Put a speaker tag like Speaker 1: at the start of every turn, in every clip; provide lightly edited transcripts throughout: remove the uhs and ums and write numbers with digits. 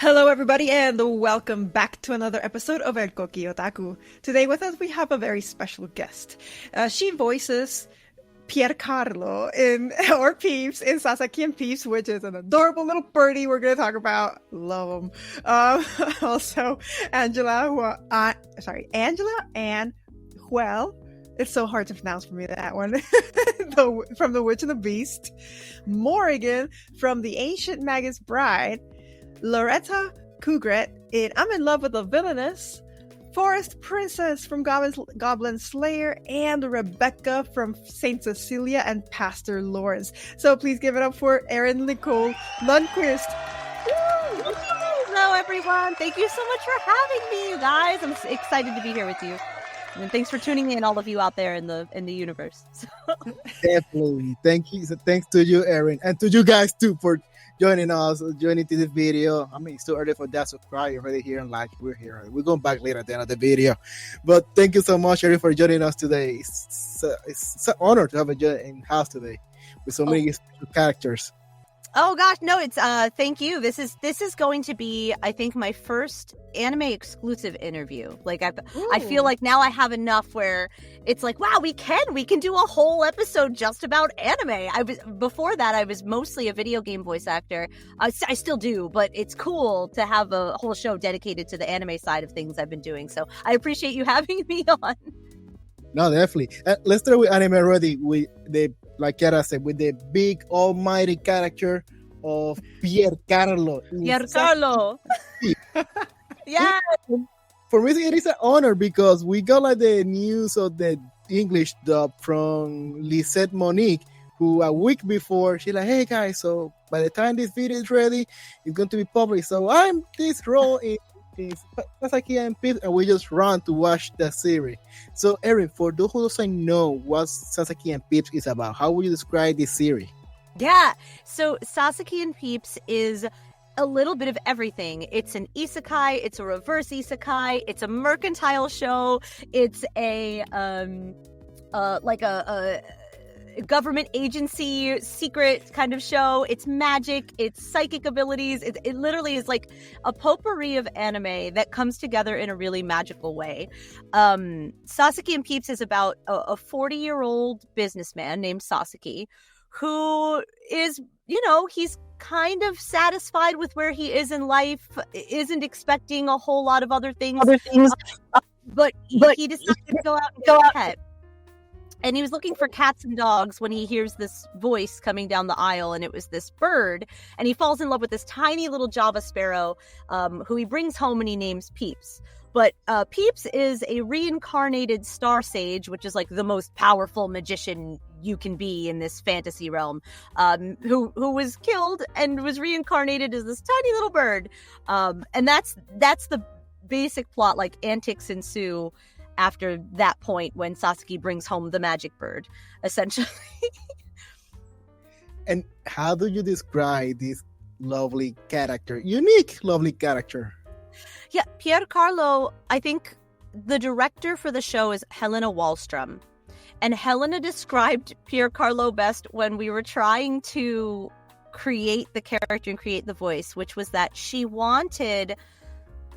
Speaker 1: Hello everybody and welcome back to another episode of El Koki Otaku. Today with us we have a very special guest. She voices Piercarlo or Peeps in Sasaki and Peeps, which is an adorable little birdie we're going to talk about. Love him. Also, Angela Anne Huell. It's so hard to pronounce for me, that one. From The Witch and the Beast. Morrígan from the Ancient Magus Bride. Loretta Kugret in I'm in Love with the Villainess, Forest Princess from Goblin Slayer, and Rebecca from Saint Cecilia and Pastor Lawrence. So please give it up for Erin Nicole Lundquist.
Speaker 2: Hello everyone. Thank you so much for having me, you guys. I'm excited to be here with you. And thanks for tuning in, all of you out there in the universe.
Speaker 3: Definitely. Thank you. So thanks to you, Erin, and to you guys too for joining us, joining to this video. I mean, it's too early for that, subscribe already here and like. We're here. We're going back later at the end of the video. But thank you so much, Erin, for joining us today. It's an honor to have you in house today with so many special characters.
Speaker 2: Oh gosh, no, it's thank you. This is going to be, I think, my first anime exclusive interview. Like I feel like now I have enough where it's like, wow, we can do a whole episode just about anime. Before that I was mostly a video game voice actor. I still do, but it's cool to have a whole show dedicated to the anime side of things I've been doing. So I appreciate you having me on.
Speaker 3: No, definitely. Let's start with anime already. With the, like Kara said, with the big almighty character of Piercarlo.
Speaker 2: Piercarlo. Yeah.
Speaker 3: For me, it is an honor because we got like the news of the English dub from Lisette Monique, who a week before she's like, "Hey guys, so by the time this video is ready, it's going to be published. So I'm this role in Sasaki and Peeps," and we just run to watch the series. So, Erin, for those who doesn't know what Sasaki and Peeps is about, how would you describe this series?
Speaker 2: Yeah, so Sasaki and Peeps is a little bit of everything. It's an isekai, it's a reverse isekai, it's a mercantile show, it's a like a government agency secret kind of show. It's magic, it's psychic abilities. It literally is like a potpourri of anime that comes together in a really magical way. Sasaki and Peeps is about a 40-year-old businessman named Sasaki who is, he's kind of satisfied with where he is in life, isn't expecting a whole lot of other things. But he decided to go out and get a pet. And he was looking for cats and dogs when he hears this voice coming down the aisle, and it was this bird. And he falls in love with this tiny little Java sparrow, who he brings home and he names Peeps. But Peeps is a reincarnated star sage, which is like the most powerful magician you can be in this fantasy realm, who was killed and was reincarnated as this tiny little bird. And that's the basic plot. Like, antics ensue after that point when Sasaki brings home the magic bird, essentially.
Speaker 3: And how do you describe this lovely character, unique lovely character?
Speaker 2: Yeah, Piercarlo, I think the director for the show is Helena Wallström. And Helena described Piercarlo best when we were trying to create the character and create the voice, which was that she wanted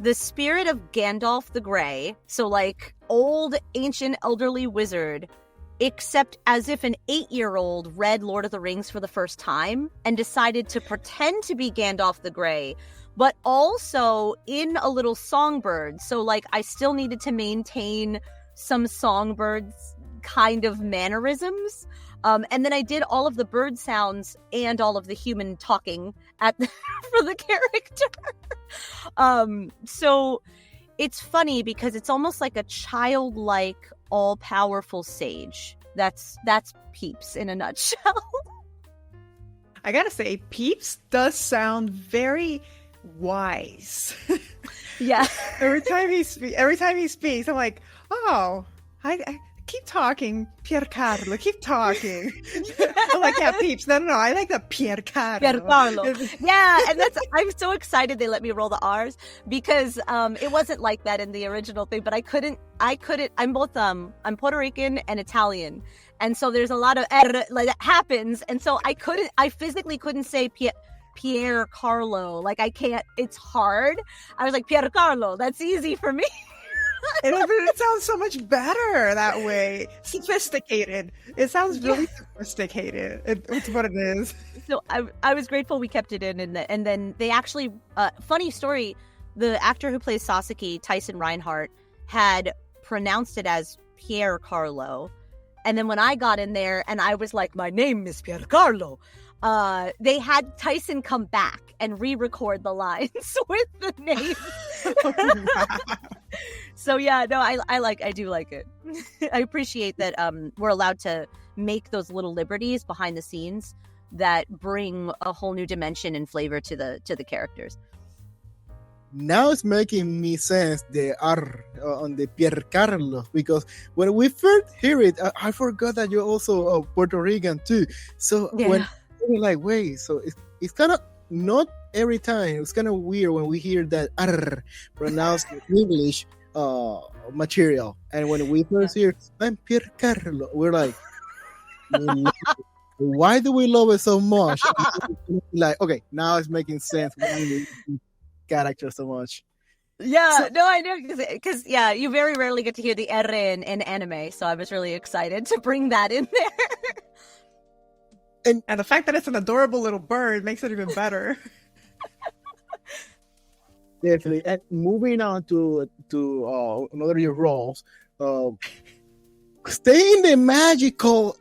Speaker 2: the spirit of Gandalf the Grey, so like old, ancient, elderly wizard, except as if an 8-year-old read Lord of the Rings for the first time and decided to pretend to be Gandalf the Grey, but also in a little songbird. So like I still needed to maintain some songbirds kind of mannerisms. And then I did all of the bird sounds and all of the human talking for the character. So it's funny because it's almost like a childlike, all-powerful sage. That's Peeps in a nutshell.
Speaker 1: I gotta say, Peeps does sound very wise.
Speaker 2: Yeah.
Speaker 1: every time he speaks, I'm like, oh, I keep talking, Piercarlo, keep talking. I like that Peeps. No, I like the Piercarlo.
Speaker 2: Piercarlo. Yeah, and I'm so excited they let me roll the R's because it wasn't like that in the original thing, but I couldn't, I'm both, I'm Puerto Rican and Italian. And so there's a lot of like that happens. And so I physically couldn't say Piercarlo. Like, I can't, it's hard. I was like, Piercarlo, that's easy for me.
Speaker 1: It sounds so much better that way. Sophisticated. It sounds really sophisticated. It's what it is.
Speaker 2: So I was grateful we kept it in, and then they actually, funny story, the actor who plays Sasaki, Tyson Reinhardt, had pronounced it as Piercarlo. And then when I got in there and I was like, my name is Piercarlo, they had Tyson come back and re-record the lines with the name. So yeah, no, I do like it. I appreciate that we're allowed to make those little liberties behind the scenes that bring a whole new dimension and flavor to the characters.
Speaker 3: Now it's making me sense the R on the Piercarlo, because when we first hear it, I forgot that you're also Puerto Rican too. So when we're like, wait, so it's kind of not every time. It's kind of weird when we hear that R pronounced in English material, and when we first hear I'm Piercarlo, we're like, why do we love it so much? Like, okay, now it's making sense. Why we love this character so much.
Speaker 2: Yeah, no, I know, because yeah, you very rarely get to hear the R in anime, so I was really excited to bring that in there.
Speaker 1: And the fact that it's an adorable little bird makes it even better.
Speaker 3: Definitely. And moving on to another of your roles, stay in the magical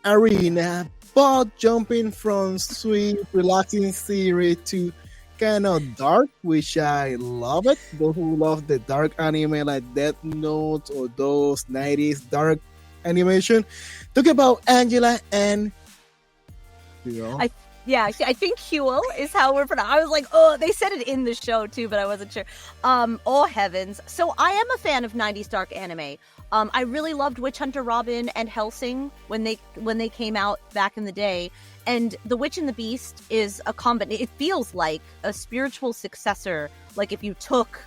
Speaker 3: arena, but jumping from sweet, relaxing series to kind of dark, which I love it. Those who love the dark anime like Death Note or those 90s dark animation. Talk about Angela Anne Huell.
Speaker 2: I think Huell is how we're pronounced. I was like, oh, they said it in the show too, but I wasn't sure. Oh heavens. So I am a fan of 90s dark anime. I really loved Witch Hunter Robin and Hellsing when they came out back in the day. And The Witch and the Beast is a combination. It feels like a spiritual successor. Like if you took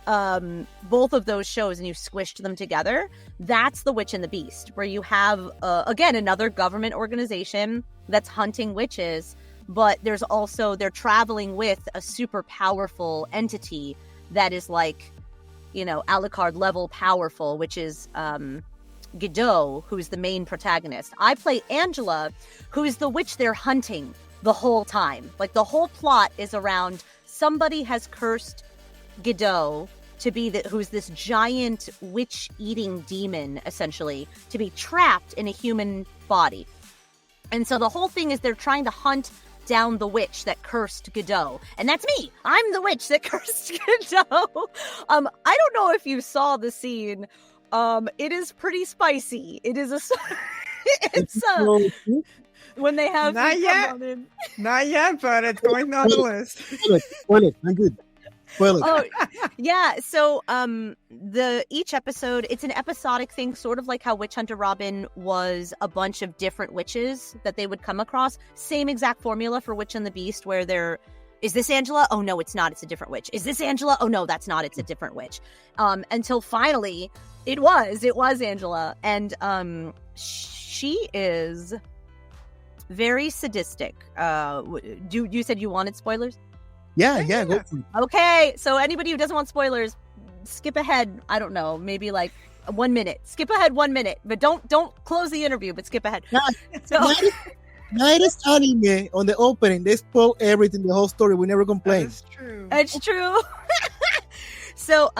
Speaker 2: both of those shows and you squished them together, that's The Witch and the Beast, where you have, again, another government organization that's hunting witches, but they're traveling with a super powerful entity that is like, Alucard level powerful, which is Godot, who's the main protagonist. I play Angela, who is the witch they're hunting the whole time. Like the whole plot is around somebody has cursed Godot to be who's this giant witch-eating demon, essentially, to be trapped in a human body. And so the whole thing is they're trying to hunt down the witch that cursed Godot. And that's me. I'm the witch that cursed Godot. I don't know if you saw the scene. It is pretty spicy. It is when they have
Speaker 1: not yet, but it's going on the list.
Speaker 3: Spoil it. I'm good. Spoil it.
Speaker 2: Oh, yeah. So, each episode, it's an episodic thing, sort of like how Witch Hunter Robin was a bunch of different witches that they would come across. Same exact formula for Witch and the Beast, where is this Angela? Oh, no, it's not. It's a different witch. Is this Angela? Oh, no, that's not. It's a different witch. Until finally, it was Angela. And she is very sadistic. You said you wanted spoilers?
Speaker 3: Yeah. Go for it.
Speaker 2: Okay, so anybody who doesn't want spoilers, skip ahead. I don't know, maybe like 1 minute. Skip ahead 1 minute, but don't close the interview. But skip ahead.
Speaker 3: Latest anime on the opening, they spoil everything, the whole story. We never complain.
Speaker 1: That's true.
Speaker 2: It's true. So,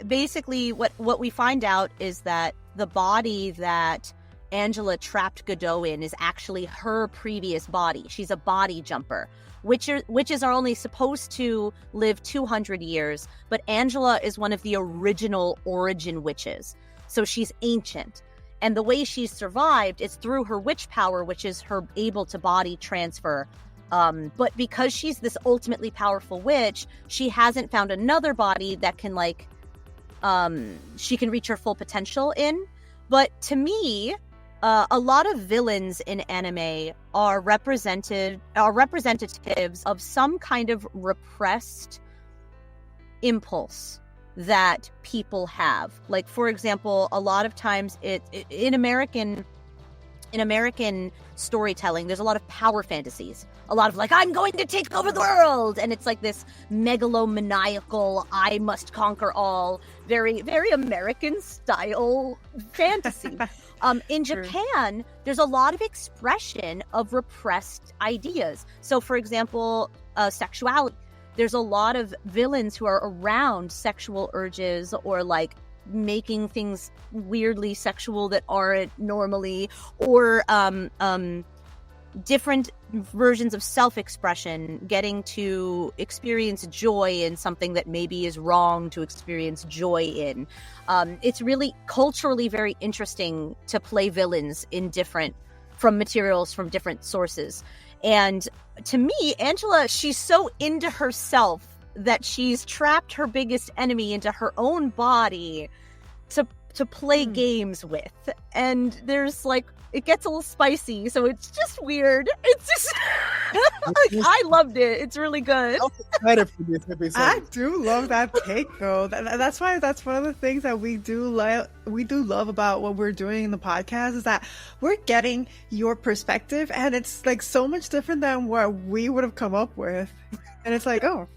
Speaker 2: basically, what we find out is that the body that Angela trapped Godot in is actually her previous body. She's a body jumper. Witches are only supposed to live 200 years, but Angela is one of the original origin witches. So she's ancient. And the way she's survived is through her witch power, which is her able to body transfer. But because she's this ultimately powerful witch, she hasn't found another body that can she can reach her full potential in. But to me, a lot of villains in anime are representatives of some kind of repressed impulse that people have. Like, for example, a lot of times in American in American storytelling, there's a lot of power fantasies. A lot of like, I'm going to take over the world. And it's like this megalomaniacal, I must conquer all, very, very American style fantasy. In Japan, there's a lot of expression of repressed ideas. So, for example, sexuality. There's a lot of villains who are around sexual urges or like making things weirdly sexual that aren't normally, or different versions of self-expression, getting to experience joy in something that maybe is wrong to experience joy in. It's really culturally very interesting to play villains in from materials from different sources. And to me, Angela, she's so into herself that she's trapped her biggest enemy into her own body to play games with. And there's like, it gets a little spicy, so it's just weird. It's just like, I loved it. It's really good.
Speaker 3: I'm excited for this episode.
Speaker 1: I do love that take, though. That's why that's one of the things that we do love about what we're doing in the podcast, is that we're getting your perspective, and it's like so much different than what we would have come up with. And it's like, oh,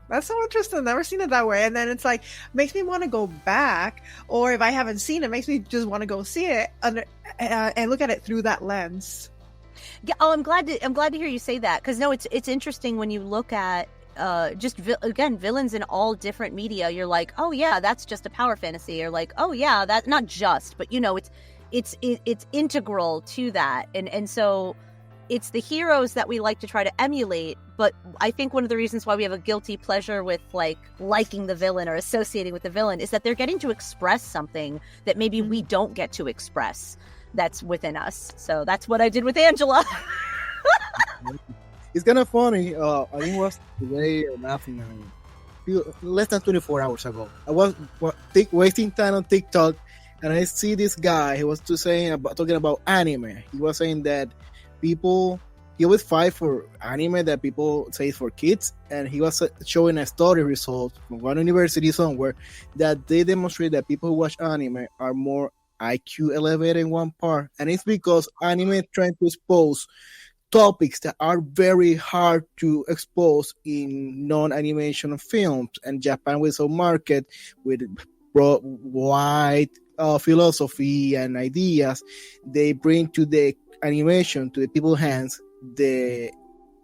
Speaker 1: that's so interesting. Never seen it that way. And then it's like, makes me want to go back, or if I haven't seen it, makes me just want to go see it and look at it through that lens.
Speaker 2: Yeah. Oh, I'm glad to hear you say that, because no, it's interesting when you look at villains in all different media. You're like, oh yeah, that's just a power fantasy, or like, oh yeah, that not just, but you know, it's integral to that, and so. It's the heroes that we like to try to emulate, but I think one of the reasons why we have a guilty pleasure with like liking the villain or associating with the villain is that they're getting to express something that maybe we don't get to express that's within us. So that's what I did with Angela.
Speaker 3: It's kind of funny. I think it was today or nothing, less than 24 hours ago. I was wasting time on TikTok, and I see this guy. He was talking about anime. He was saying that he would fight for anime that people say is for kids, and he was showing a study result from one university somewhere that they demonstrate that people who watch anime are more IQ elevated in one part, and it's because anime is trying to expose topics that are very hard to expose in non-animation films, and Japan with a market with wide philosophy and ideas, they bring to the animation, to the people's hands, the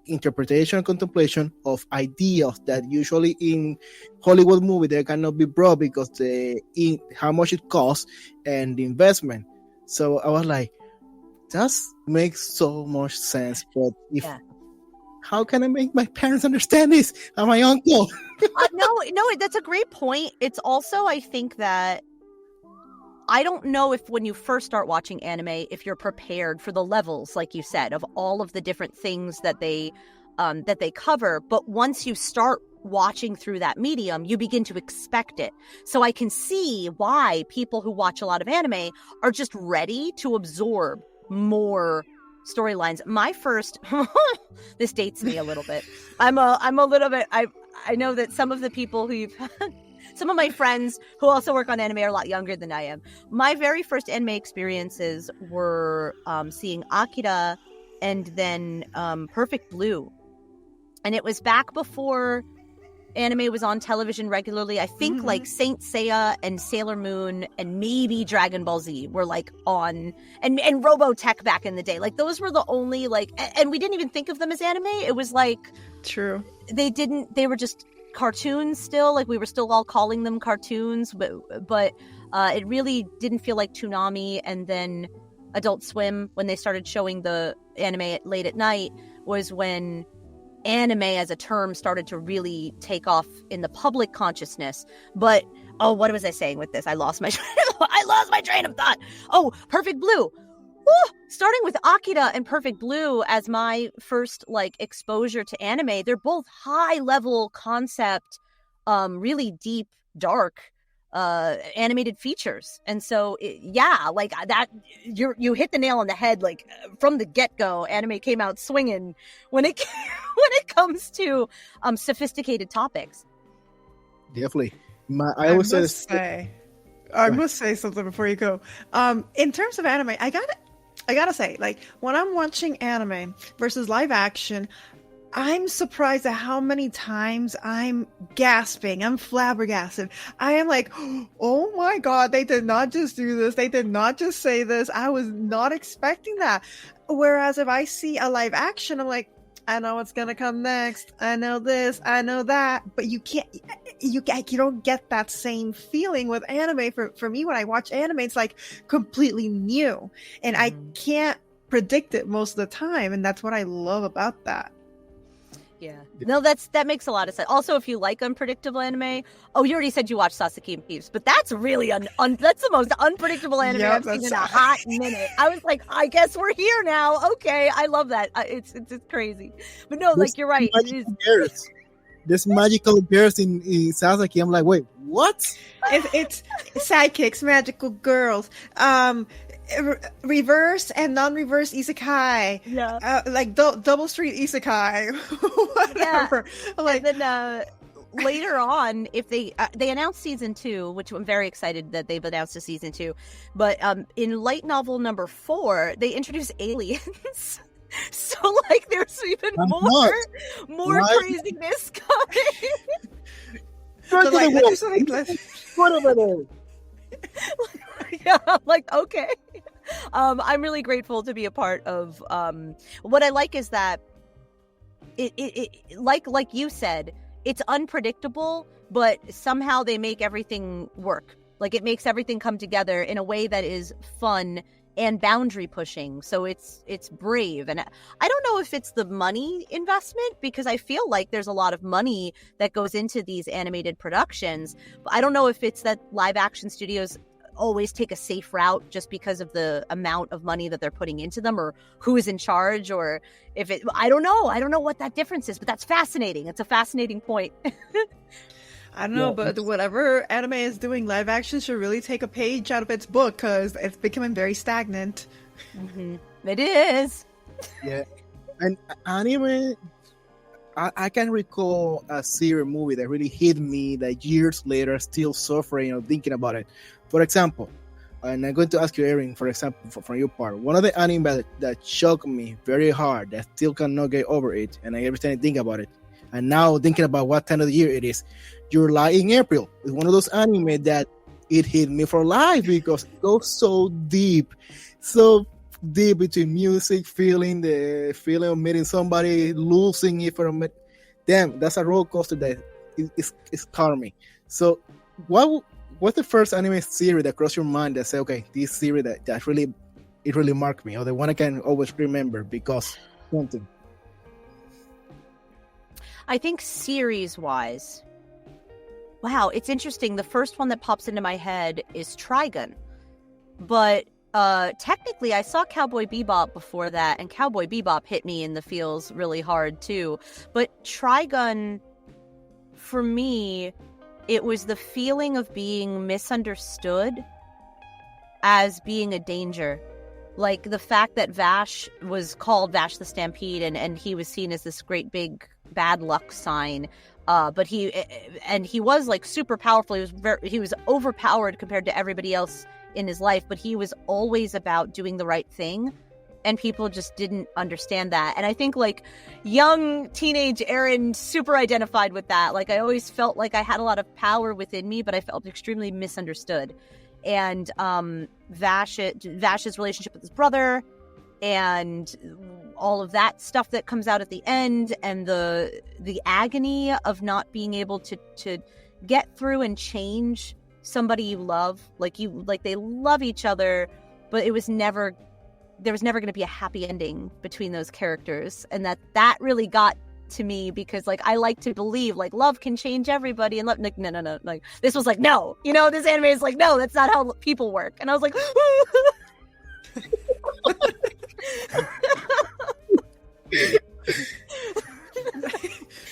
Speaker 3: interpretation and contemplation of ideas that usually in Hollywood movie they cannot be brought because how much it costs and the investment. So I was like, that makes so much sense. But how can I make my parents understand this? And my uncle.
Speaker 2: No, that's a great point. It's also, I think that I don't know if when you first start watching anime, if you're prepared for the levels, like you said, of all of the different things that they cover. But once you start watching through that medium, you begin to expect it. So I can see why people who watch a lot of anime are just ready to absorb more storylines. My first, this dates me a little bit. I'm a little bit. I know that some of the people some of my friends who also work on anime are a lot younger than I am. My very first anime experiences were seeing Akira and then Perfect Blue. And it was back before anime was on television regularly. I think like Saint Seiya and Sailor Moon and maybe Dragon Ball Z were like on, and Robotech back in the day. Like those were the only and we didn't even think of them as anime. It was like,
Speaker 1: true.
Speaker 2: They were just cartoons still, like we were still all calling them cartoons, but it really didn't feel like Toonami. And then Adult Swim, when they started showing the anime late at night, was when anime as a term started to really take off in the public consciousness. But what was I saying with this? I lost my train of thought. Perfect Blue. Woo! Starting with Akira and Perfect Blue as my first exposure to anime, they're both high level concept, really deep, dark animated features. And so that you hit the nail on the head. From the get-go, anime came out swinging when it comes to sophisticated topics.
Speaker 3: Definitely.
Speaker 1: I must say something before you go. In terms of anime, I gotta say, like, when I'm watching anime versus live action, I'm surprised at how many times I'm gasping. I'm flabbergasted. I am like, oh my god, they did not just do this. They did not just say this. I was not expecting that. Whereas if I see a live action, I'm like, I know what's gonna come next. I know this. I know that. But you don't get that same feeling with anime. For me, when I watch anime, it's like completely new, and I can't predict it most of the time. And that's what I love about that.
Speaker 2: Yeah. No, that makes a lot of sense. Also, if you like unpredictable anime, you already said you watched Sasaki and Peeps, but that's really that's the most unpredictable anime I've seen in a hot minute. I was like, I guess we're here now. Okay, I love that. It's crazy. But no, like, you're right.
Speaker 3: There's magical girls in Sasaki. I'm like, wait, what?
Speaker 1: It's sidekicks, magical girls. Reverse and non-reverse isekai, like double street isekai, whatever.
Speaker 2: Yeah. Like, and then later on, if they announced season 2, which I'm very excited that they've announced a season 2, but in light novel number 4, they introduce aliens. So like, there's even more craziness coming. Yeah, like, okay. I'm really grateful to be a part of. What I like is that it like you said, it's unpredictable, but somehow they make everything work. Like, it makes everything come together in a way that is fun and boundary pushing. So it's brave. And I don't know if it's the money investment, because I feel like there's a lot of money that goes into these animated productions. But I don't know if it's that live action studios always take a safe route just because of the amount of money that they're putting into them, or who is in charge, or if it, I don't know what that difference is, but that's fascinating. It's a fascinating point.
Speaker 1: I don't know, but whatever anime is doing, live action should really take a page out of its book, because it's becoming very stagnant.
Speaker 2: Mm-hmm. It is.
Speaker 3: Yeah. And anime, I can recall a serial movie that really hit me that years later still suffering or thinking about it. For example, and I'm going to ask you, Erin, for example, from your part, one of the anime that shocked me very hard, that still cannot get over it, and every time I think about it, and now thinking about what time of the year it is, Your Lie in April. It's one of those anime that it hit me for life, because it goes so deep between music, the feeling of meeting somebody, losing it from it. Damn, that's a roller coaster that is calming. So what's the first anime series that crossed your mind that said, okay, this series that really marked me, or the one I can always remember because something?
Speaker 2: I think series-wise, wow, it's interesting. The first one that pops into my head is Trigun. But technically, I saw Cowboy Bebop before that, and Cowboy Bebop hit me in the feels really hard, too. But Trigun, for me, it was the feeling of being misunderstood as being a danger. Like, the fact that Vash was called Vash the Stampede, and he was seen as this great big bad luck sign. But he was like super powerful. He was overpowered compared to everybody else in his life, but he was always about doing the right thing, and people just didn't understand that. And I think, like, young teenage Erin super identified with that. Like, I always felt like I had a lot of power within me, but I felt extremely misunderstood. And Vash's relationship with his brother, and all of that stuff that comes out at the end, and the agony of not being able to get through and change somebody you love. Like they love each other, but there was never going to be a happy ending between those characters. And that really got to me, because, like, I like to believe, like, love can change everybody, and love, like, no, like, this was like, no, this anime is like, no, that's not how people work. And I was like,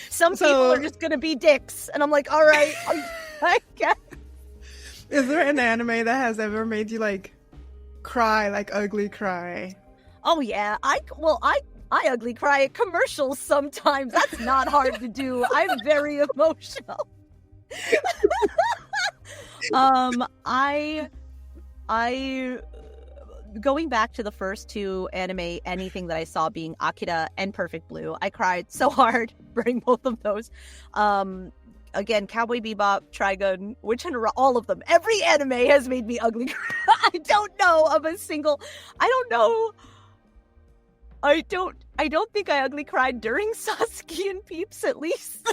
Speaker 2: some people are just gonna be dicks, and I'm like, all right, I guess.
Speaker 1: Is there an anime that has ever made you, like, cry, like ugly cry?
Speaker 2: Oh yeah, I ugly cry at commercials sometimes. That's not hard to do. I'm very emotional. going back to the first two anime, anything that I saw being Akira and Perfect Blue, I cried so hard during both of those. Again, Cowboy Bebop, Trigun, Witch Hunter, all of them. Every anime has made me ugly cry. I don't know of a single. I don't think I ugly cried during Sasaki and Peeps, at least.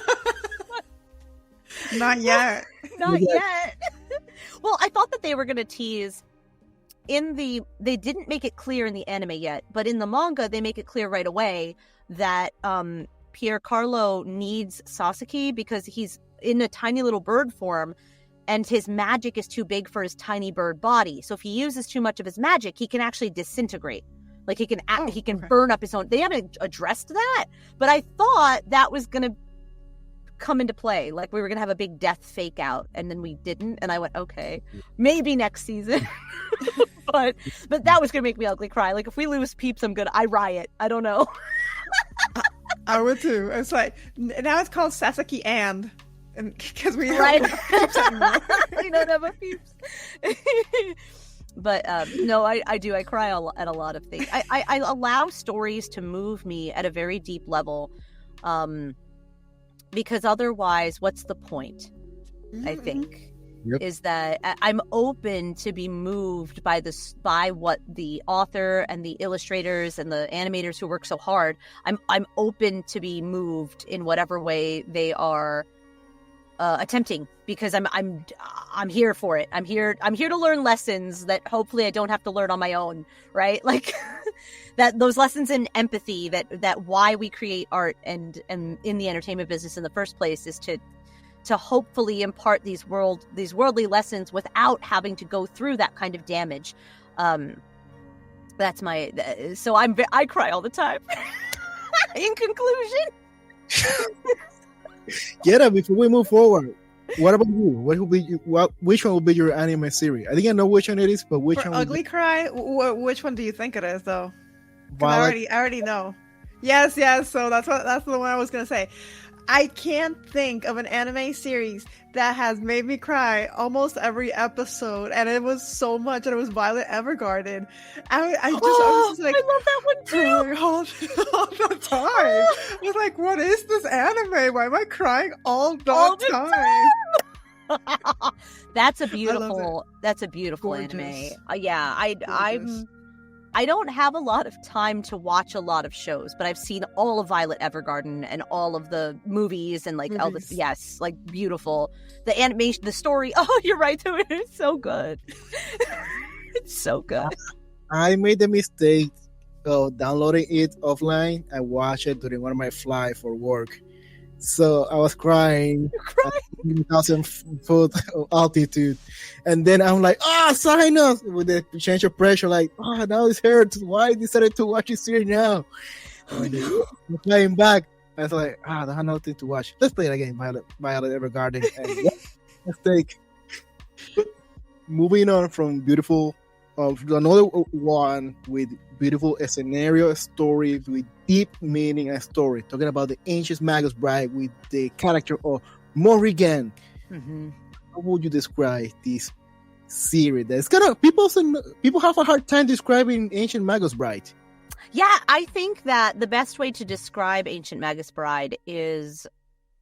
Speaker 1: Not yet.
Speaker 2: Not yet. Well, I thought that they were going to tease they didn't make it clear in the anime yet, but in the manga, they make it clear right away that Piercarlo needs Sasaki because he's in a tiny little bird form and his magic is too big for his tiny bird body. So if he uses too much of his magic, he can actually disintegrate. Like he can burn up his own. They haven't addressed that, but I thought that was going to come into play. Like we were going to have a big death fake out, and then we didn't. And I went, okay, maybe next season. but that was going to make me ugly cry. Like if we lose Peeps, I riot. I don't know.
Speaker 1: I would too. It's like now it's called Sasaki and because we
Speaker 2: right.
Speaker 1: don't have Peeps anymore.
Speaker 2: We don't have a Peeps. But no, I do. I cry at a lot of things. I allow stories to move me at a very deep level, because otherwise, what's the point? I think is that I'm open to be moved by what the author and the illustrators and the animators who work so hard. I'm open to be moved in whatever way they are attempting, because I'm here for it. I'm here to learn lessons that hopefully I don't have to learn on my own, right? Like that those lessons in empathy that why we create art and in the entertainment business in the first place is to hopefully impart these worldly lessons without having to go through that kind of damage. That's my so I cry all the time. In conclusion.
Speaker 3: Yeah, before we move forward, what about you? Which one will be your anime series? I think I know which one it is, but which one?
Speaker 1: Ugly Cry. Which one do you think it is, though?
Speaker 3: Violet.
Speaker 1: I already know. Yes. So that's the one I was gonna say. I can't think of an anime series that has made me cry almost every episode, and it was so much, and it was Violet Evergarden. I was just like,
Speaker 2: I love that one too.
Speaker 1: All the time. I was like, what is this anime? Why am I crying all the time?
Speaker 2: That's a beautiful
Speaker 1: Gorgeous.
Speaker 2: anime. I don't have a lot of time to watch a lot of shows, but I've seen all of Violet Evergarden and all of the movies and all this. Yes, like beautiful. The animation, the story. Oh, you're right. It's so good. It's so good.
Speaker 3: I made the mistake of downloading it offline. I watched it during one of my flights for work. So I was crying at 1,000 foot altitude. And then I'm like, sinus! With the change of pressure, like, now this hurts. Why I decided to watch this series now? I'm flying back. I was like, I have nothing to watch. Let's play it again, Violet Evergarden. And mistake. But moving on from beautiful, another one with beautiful scenario, story with deep meaning and story. Talking about the Ancient Magus Bride with the character of Morrígan.
Speaker 2: Mm-hmm.
Speaker 3: How would you describe this series? That's kind of people have a hard time describing Ancient Magus Bride.
Speaker 2: Yeah, I think that the best way to describe Ancient Magus Bride is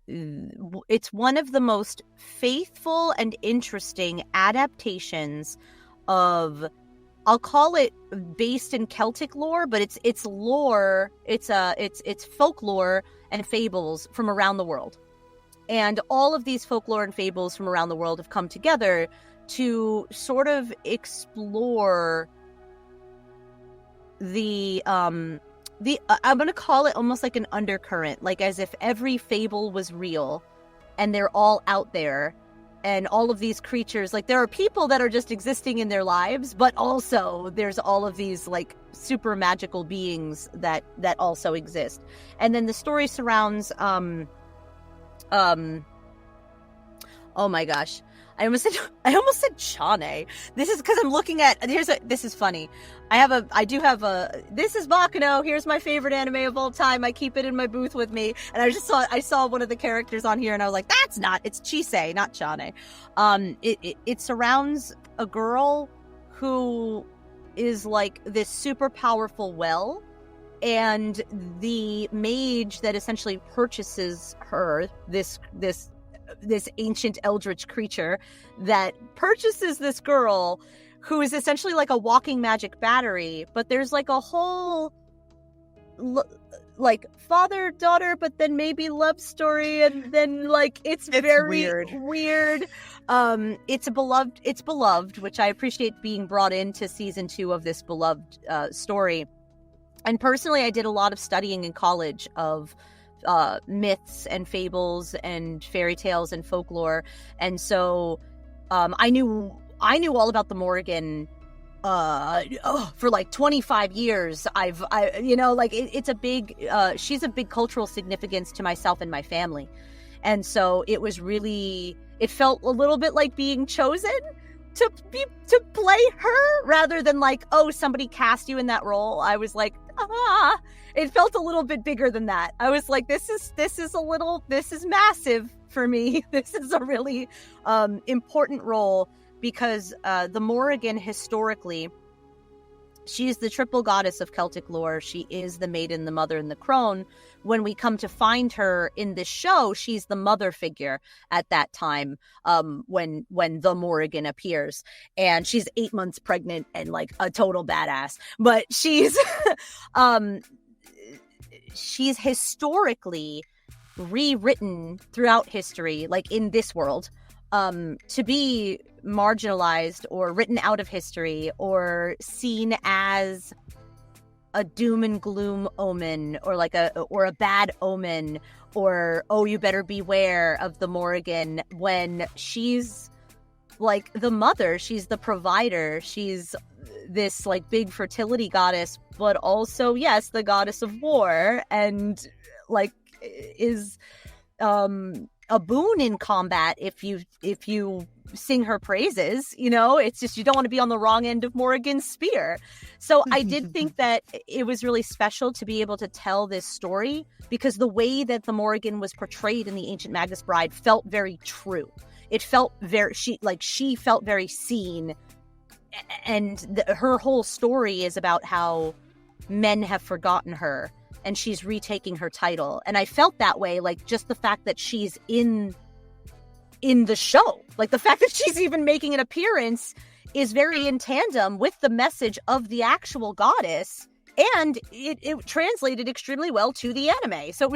Speaker 2: it's one of the most faithful and interesting adaptations of, I'll call it based in Celtic lore, but it's lore, it's folklore and fables from around the world. And all of these folklore and fables from around the world have come together to sort of explore the I'm going to call it almost like an undercurrent, like as if every fable was real and they're all out there. And all of these creatures, like there are people that are just existing in their lives, but also there's all of these like super magical beings that also exist. And then the story surrounds oh my gosh, I almost said Chane. This is because I'm looking at this is funny. I do have a this is Bakuno. Here's my favorite anime of all time. I keep it in my booth with me, and I saw one of the characters on here, and I was like, it's Chise, not Chane. It surrounds a girl who is like this super powerful well, and the mage that essentially purchases her, this ancient eldritch creature that purchases this girl, who is essentially like a walking magic battery, but there's like a whole like father-daughter, but then maybe love story, and then like it's very weird. It's beloved, which I appreciate being brought into season 2 of this beloved story. And personally, I did a lot of studying in college of myths and fables and fairy tales and folklore, and so I knew all about the Morrigan for like 25 years. It's a big she's a big cultural significance to myself and my family, and so it felt a little bit like being chosen to play her, rather than like, oh, somebody cast you in that role. I was like, it felt a little bit bigger than that. I was like, this is massive for me. This is a really important role, because the Morrigan, historically, she's the triple goddess of Celtic lore. She is the maiden, the mother, and the crone. When we come to find her in this show, she's the mother figure at that time, when the Morrigan appears. And she's 8 months pregnant and like a total badass. But she's she's historically rewritten throughout history, like in this world, to be marginalized or written out of history or seen as a doom and gloom omen, or like a bad omen, or, oh, you better beware of the Morrigan, when she's like the mother, she's the provider, she's this like big fertility goddess, but also, yes, the goddess of war, and like is a boon in combat if you sing her praises. It's just, you don't want to be on the wrong end of Morrigan's spear. So I did think that it was really special to be able to tell this story, because the way that the Morrigan was portrayed in the Ancient Magus Bride felt very true. It felt she felt very seen, and her whole story is about how men have forgotten her, and she's retaking her title. And I felt that way, like, just the fact that she's in the show, like the fact that she's even making an appearance is very in tandem with the message of the actual goddess, and it translated extremely well to the anime. So it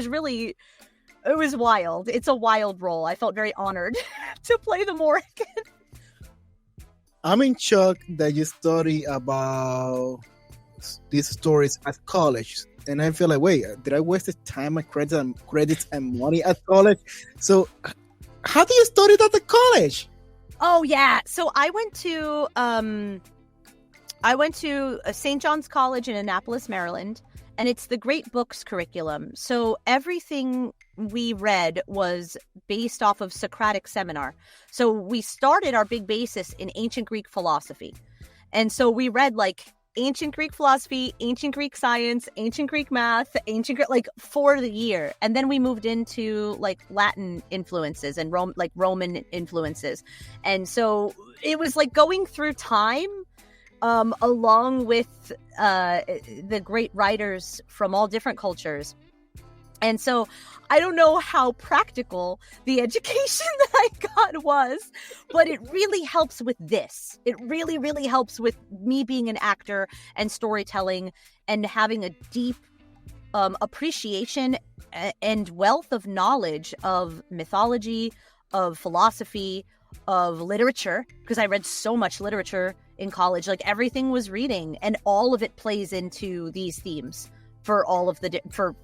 Speaker 2: was wild. It's a wild role. I felt very honored to play the Morrigan.
Speaker 3: I'm in shock that you study about these stories at college. And I feel like, wait, did I waste time and credits and money at college? So how do you study that at college?
Speaker 2: Oh, yeah. So I went to St. John's College in Annapolis, Maryland, and it's the Great Books curriculum. So everything we read was based off of Socratic seminar. So we started our big basis in ancient Greek philosophy. And so we read like ancient Greek philosophy, ancient Greek science, ancient Greek math, like for the year. And then we moved into like Latin influences and Roman influences. And so it was like going through time along with the great writers from all different cultures. And so I don't know how practical the education that I got was, but it really helps with this. It really, really helps with me being an actor and storytelling and having a deep appreciation and wealth of knowledge of mythology, of philosophy, of literature, because I read so much literature in college. Like everything was reading, and all of it plays into these themes for all of for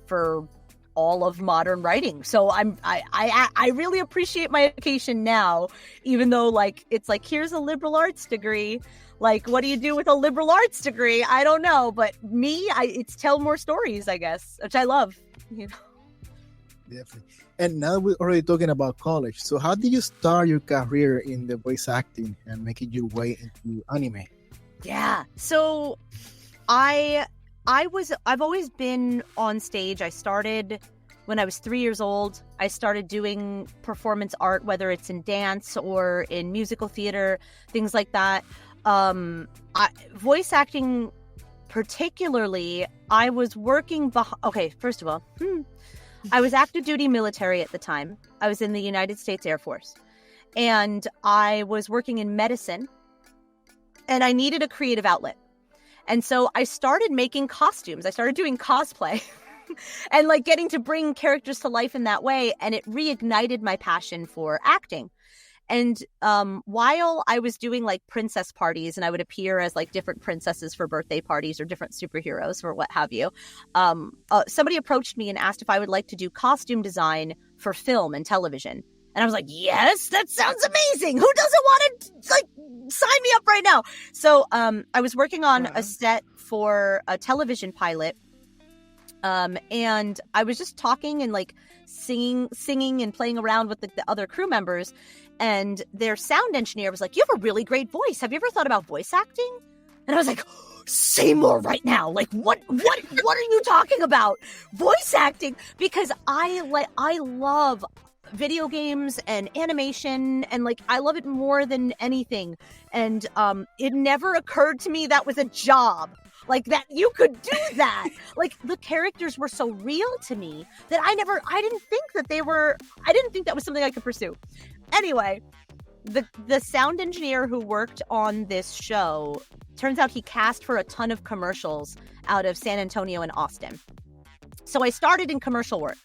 Speaker 2: all of modern writing. So I really appreciate my education now, even though like it's like, here's a liberal arts degree. Like, what do you do with a liberal arts degree? I don't know, but it's tell more stories, I guess, which I love.
Speaker 3: Definitely. And now we're already talking about college. So how did you start your career in the voice acting and making your way into anime?
Speaker 2: Yeah. So I've always been on stage. I started when I was 3 years old. I started doing performance art, whether it's in dance or in musical theater, things like that. voice acting, particularly, I was working okay, first of all, I was active duty military at the time. I was in the United States Air Force, and I was working in medicine, and I needed a creative outlet. And so I started making costumes. I started doing cosplay and like getting to bring characters to life in that way. And it reignited my passion for acting. And while I was doing like princess parties, and I would appear as like different princesses for birthday parties or different superheroes or what have you, somebody approached me and asked if I would like to do costume design for film and television. And I was like, yes, that sounds amazing. Who doesn't want to like sign me up right now? So I was working on a set for a television pilot. And I was just talking and like singing and playing around with the other crew members. And their sound engineer was like, you have a really great voice. Have you ever thought about voice acting? And I was like, say more right now. Like, what are you talking about? Voice acting? Because I love video games and animation, and like I love it more than anything. And it never occurred to me that was a job. Like that you could do that. Like the characters were so real to me that I didn't think that was something I could pursue. Anyway, the sound engineer who worked on this show, turns out he cast for a ton of commercials out of San Antonio and Austin. So I started in commercial work.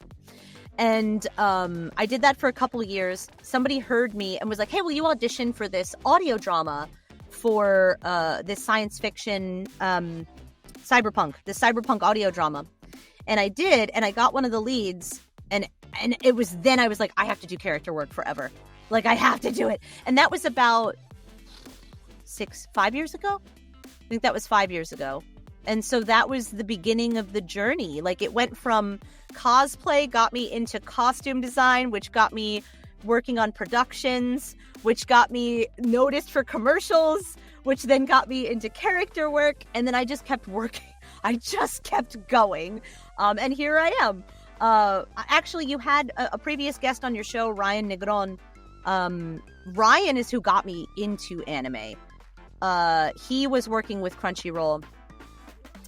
Speaker 2: And I did that for a couple of years. Somebody heard me and was like, hey, will you audition for this audio drama for this science fiction cyberpunk audio drama? And I did, and I got one of the leads, and it was then I was like, I have to do character work forever. Like, I have to do it. And that was about 5 years ago? I think that was 5 years ago. And so that was the beginning of the journey. Like, it went from cosplay, got me into costume design, which got me working on productions, which got me noticed for commercials, which then got me into character work. And then I just kept working. I just kept going. And here I am. Actually, you had a previous guest on your show, Ryan Negron. Ryan is who got me into anime. He was working with Crunchyroll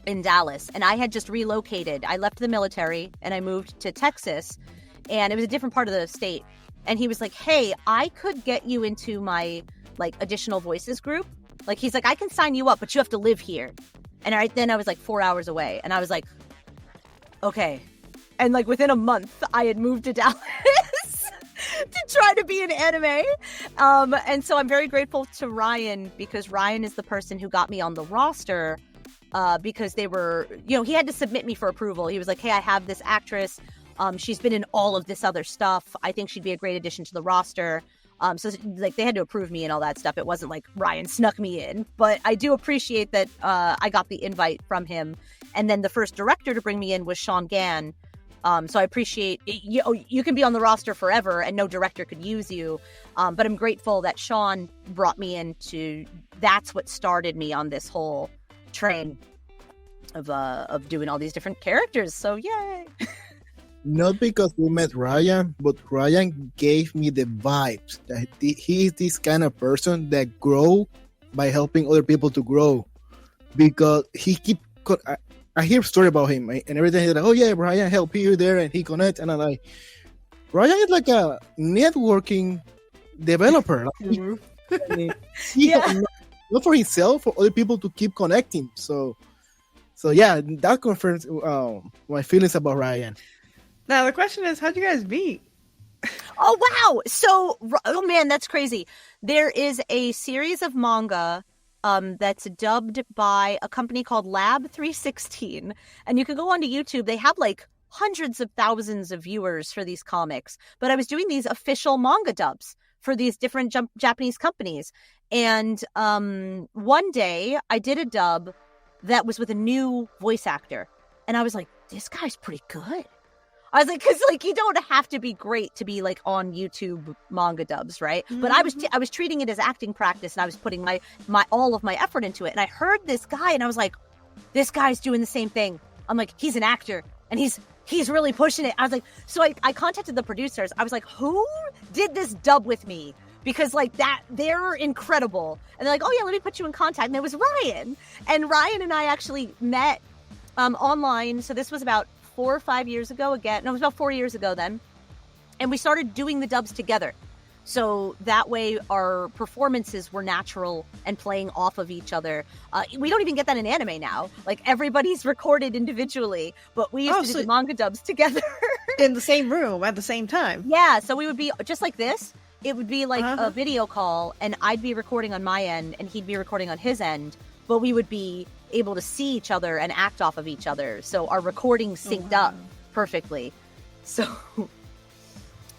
Speaker 2: in Dallas, and I had just relocated. I left the military and I moved to Texas, and it was a different part of the state. And he was like, hey, I could get you into my like additional voices group. Like, he's like, I can sign you up, but you have to live here. And then I was like 4 hours away, and I was like, okay. And like within a month I had moved to Dallas to try to be in anime. And so I'm very grateful to Ryan, because Ryan is the person who got me on the roster. Because they were, he had to submit me for approval. He was like, hey, I have this actress. She's been in all of this other stuff. I think she'd be a great addition to the roster. So like they had to approve me and all that stuff. It wasn't like Ryan snuck me in, but I do appreciate that I got the invite from him. And then the first director to bring me in was Sean Gann. So I appreciate you can be on the roster forever and no director could use you. But I'm grateful that Sean brought me into, that's what started me on this whole train of doing all these different characters. So yay.
Speaker 3: Not because we met Ryan, but Ryan gave me the vibes that he is this kind of person that grow by helping other people to grow. Because I hear a story about him and everything. He's like, oh yeah, Ryan helped you there and he connects. And I'm like, Ryan is like a networking developer. Not for himself, for other people to keep connecting. So yeah, that confirms my feelings about Ryan.
Speaker 1: Now the question is, how'd you guys meet?
Speaker 2: Oh wow! So, oh man, that's crazy. There is a series of manga that's dubbed by a company called Lab 316, and you can go onto YouTube. They have like hundreds of thousands of viewers for these comics. But I was doing these official manga dubs for these different Japanese companies, and one day I did a dub that was with a new voice actor, and I was like, this guy's pretty good. I was like, because like you don't have to be great to be like on YouTube manga dubs, right? Mm-hmm. But I was treating it as acting practice, and I was putting my all of my effort into it. And I heard this guy, and I was like, this guy's doing the same thing. I'm like, he's an actor, and he's really pushing it. I was like, so I contacted the producers. I was like, who did this dub with me? because like that, they're incredible. And they're like, oh yeah, let me put you in contact. And it was Ryan. And Ryan and I actually met online. So this was about 4 or 5 years ago again. No, it was about 4 years ago then. And we started doing the dubs together. So that way our performances were natural and playing off of each other. We don't even get that in anime now. Like everybody's recorded individually, but we used to do the manga dubs together.
Speaker 1: In the same room at the same time.
Speaker 2: Yeah, so we would be just like this. It would be like a video call, and I'd be recording on my end and he'd be recording on his end, but we would be able to see each other and act off of each other. So our recording synced up perfectly. So...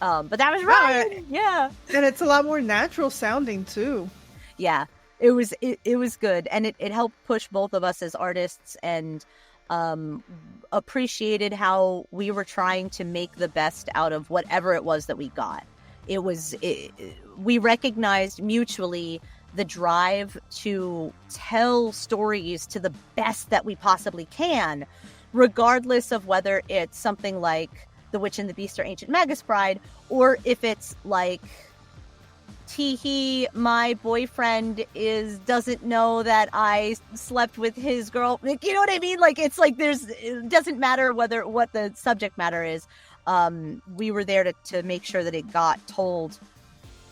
Speaker 2: but that was right. Yeah.
Speaker 1: And it's a lot more natural sounding too.
Speaker 2: Yeah. It was good. And it helped push both of us as artists, and appreciated how we were trying to make the best out of whatever it was that we got. We recognized mutually the drive to tell stories to the best that we possibly can, regardless of whether it's something like The Witch and the Beast or Ancient Magus Bride, or if it's like, teehee, my boyfriend doesn't know that I slept with his girl. Like, you know what I mean? Like, it's like it doesn't matter what the subject matter is. We were there to make sure that it got told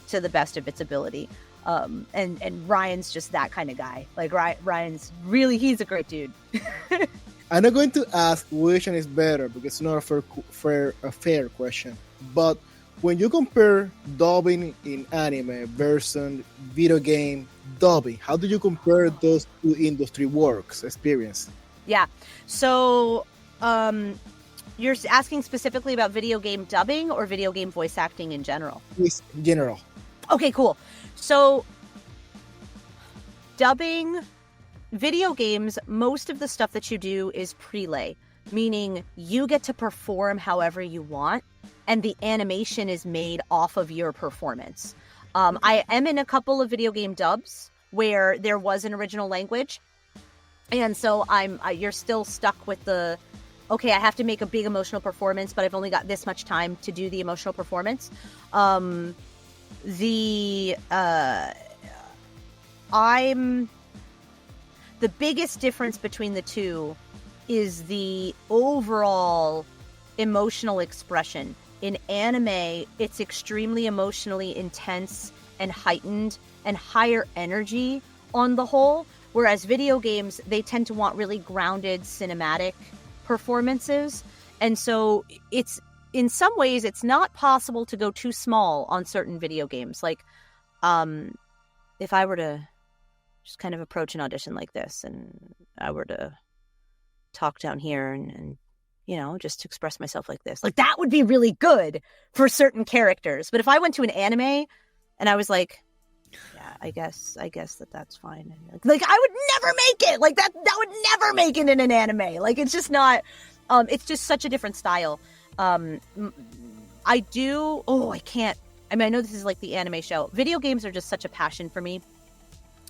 Speaker 2: to the best of its ability. And Ryan's just that kind of guy. Like Ryan's really, he's a great dude.
Speaker 3: I'm not going to ask which one is better because it's not a fair question. But when you compare dubbing in anime versus video game dubbing, how do you compare those two industry works experience?
Speaker 2: Yeah. So you're asking specifically about video game dubbing or video game voice acting in general?
Speaker 3: In general.
Speaker 2: Okay, cool. So dubbing... Video games, most of the stuff that you do is prelay, meaning you get to perform however you want, and the animation is made off of your performance. I am in a couple of video game dubs where there was an original language, and so you're still stuck with okay, I have to make a big emotional performance, but I've only got this much time to do the emotional performance. The biggest difference between the two is the overall emotional expression. In anime, it's extremely emotionally intense and heightened and higher energy on the whole, whereas video games, they tend to want really grounded cinematic performances. And so in some ways, it's not possible to go too small on certain video games. Like, if I were to just kind of approach an audition like this, and I were to talk down here and just express myself like this, like that would be really good for certain characters. But if I went to an anime and I was like, yeah, I guess that's fine, and like I would never make it. Like that would never make it in an anime. Like it's just not. It's just such a different style. I can't. I mean, I know this is like the anime show. Video games are just such a passion for me.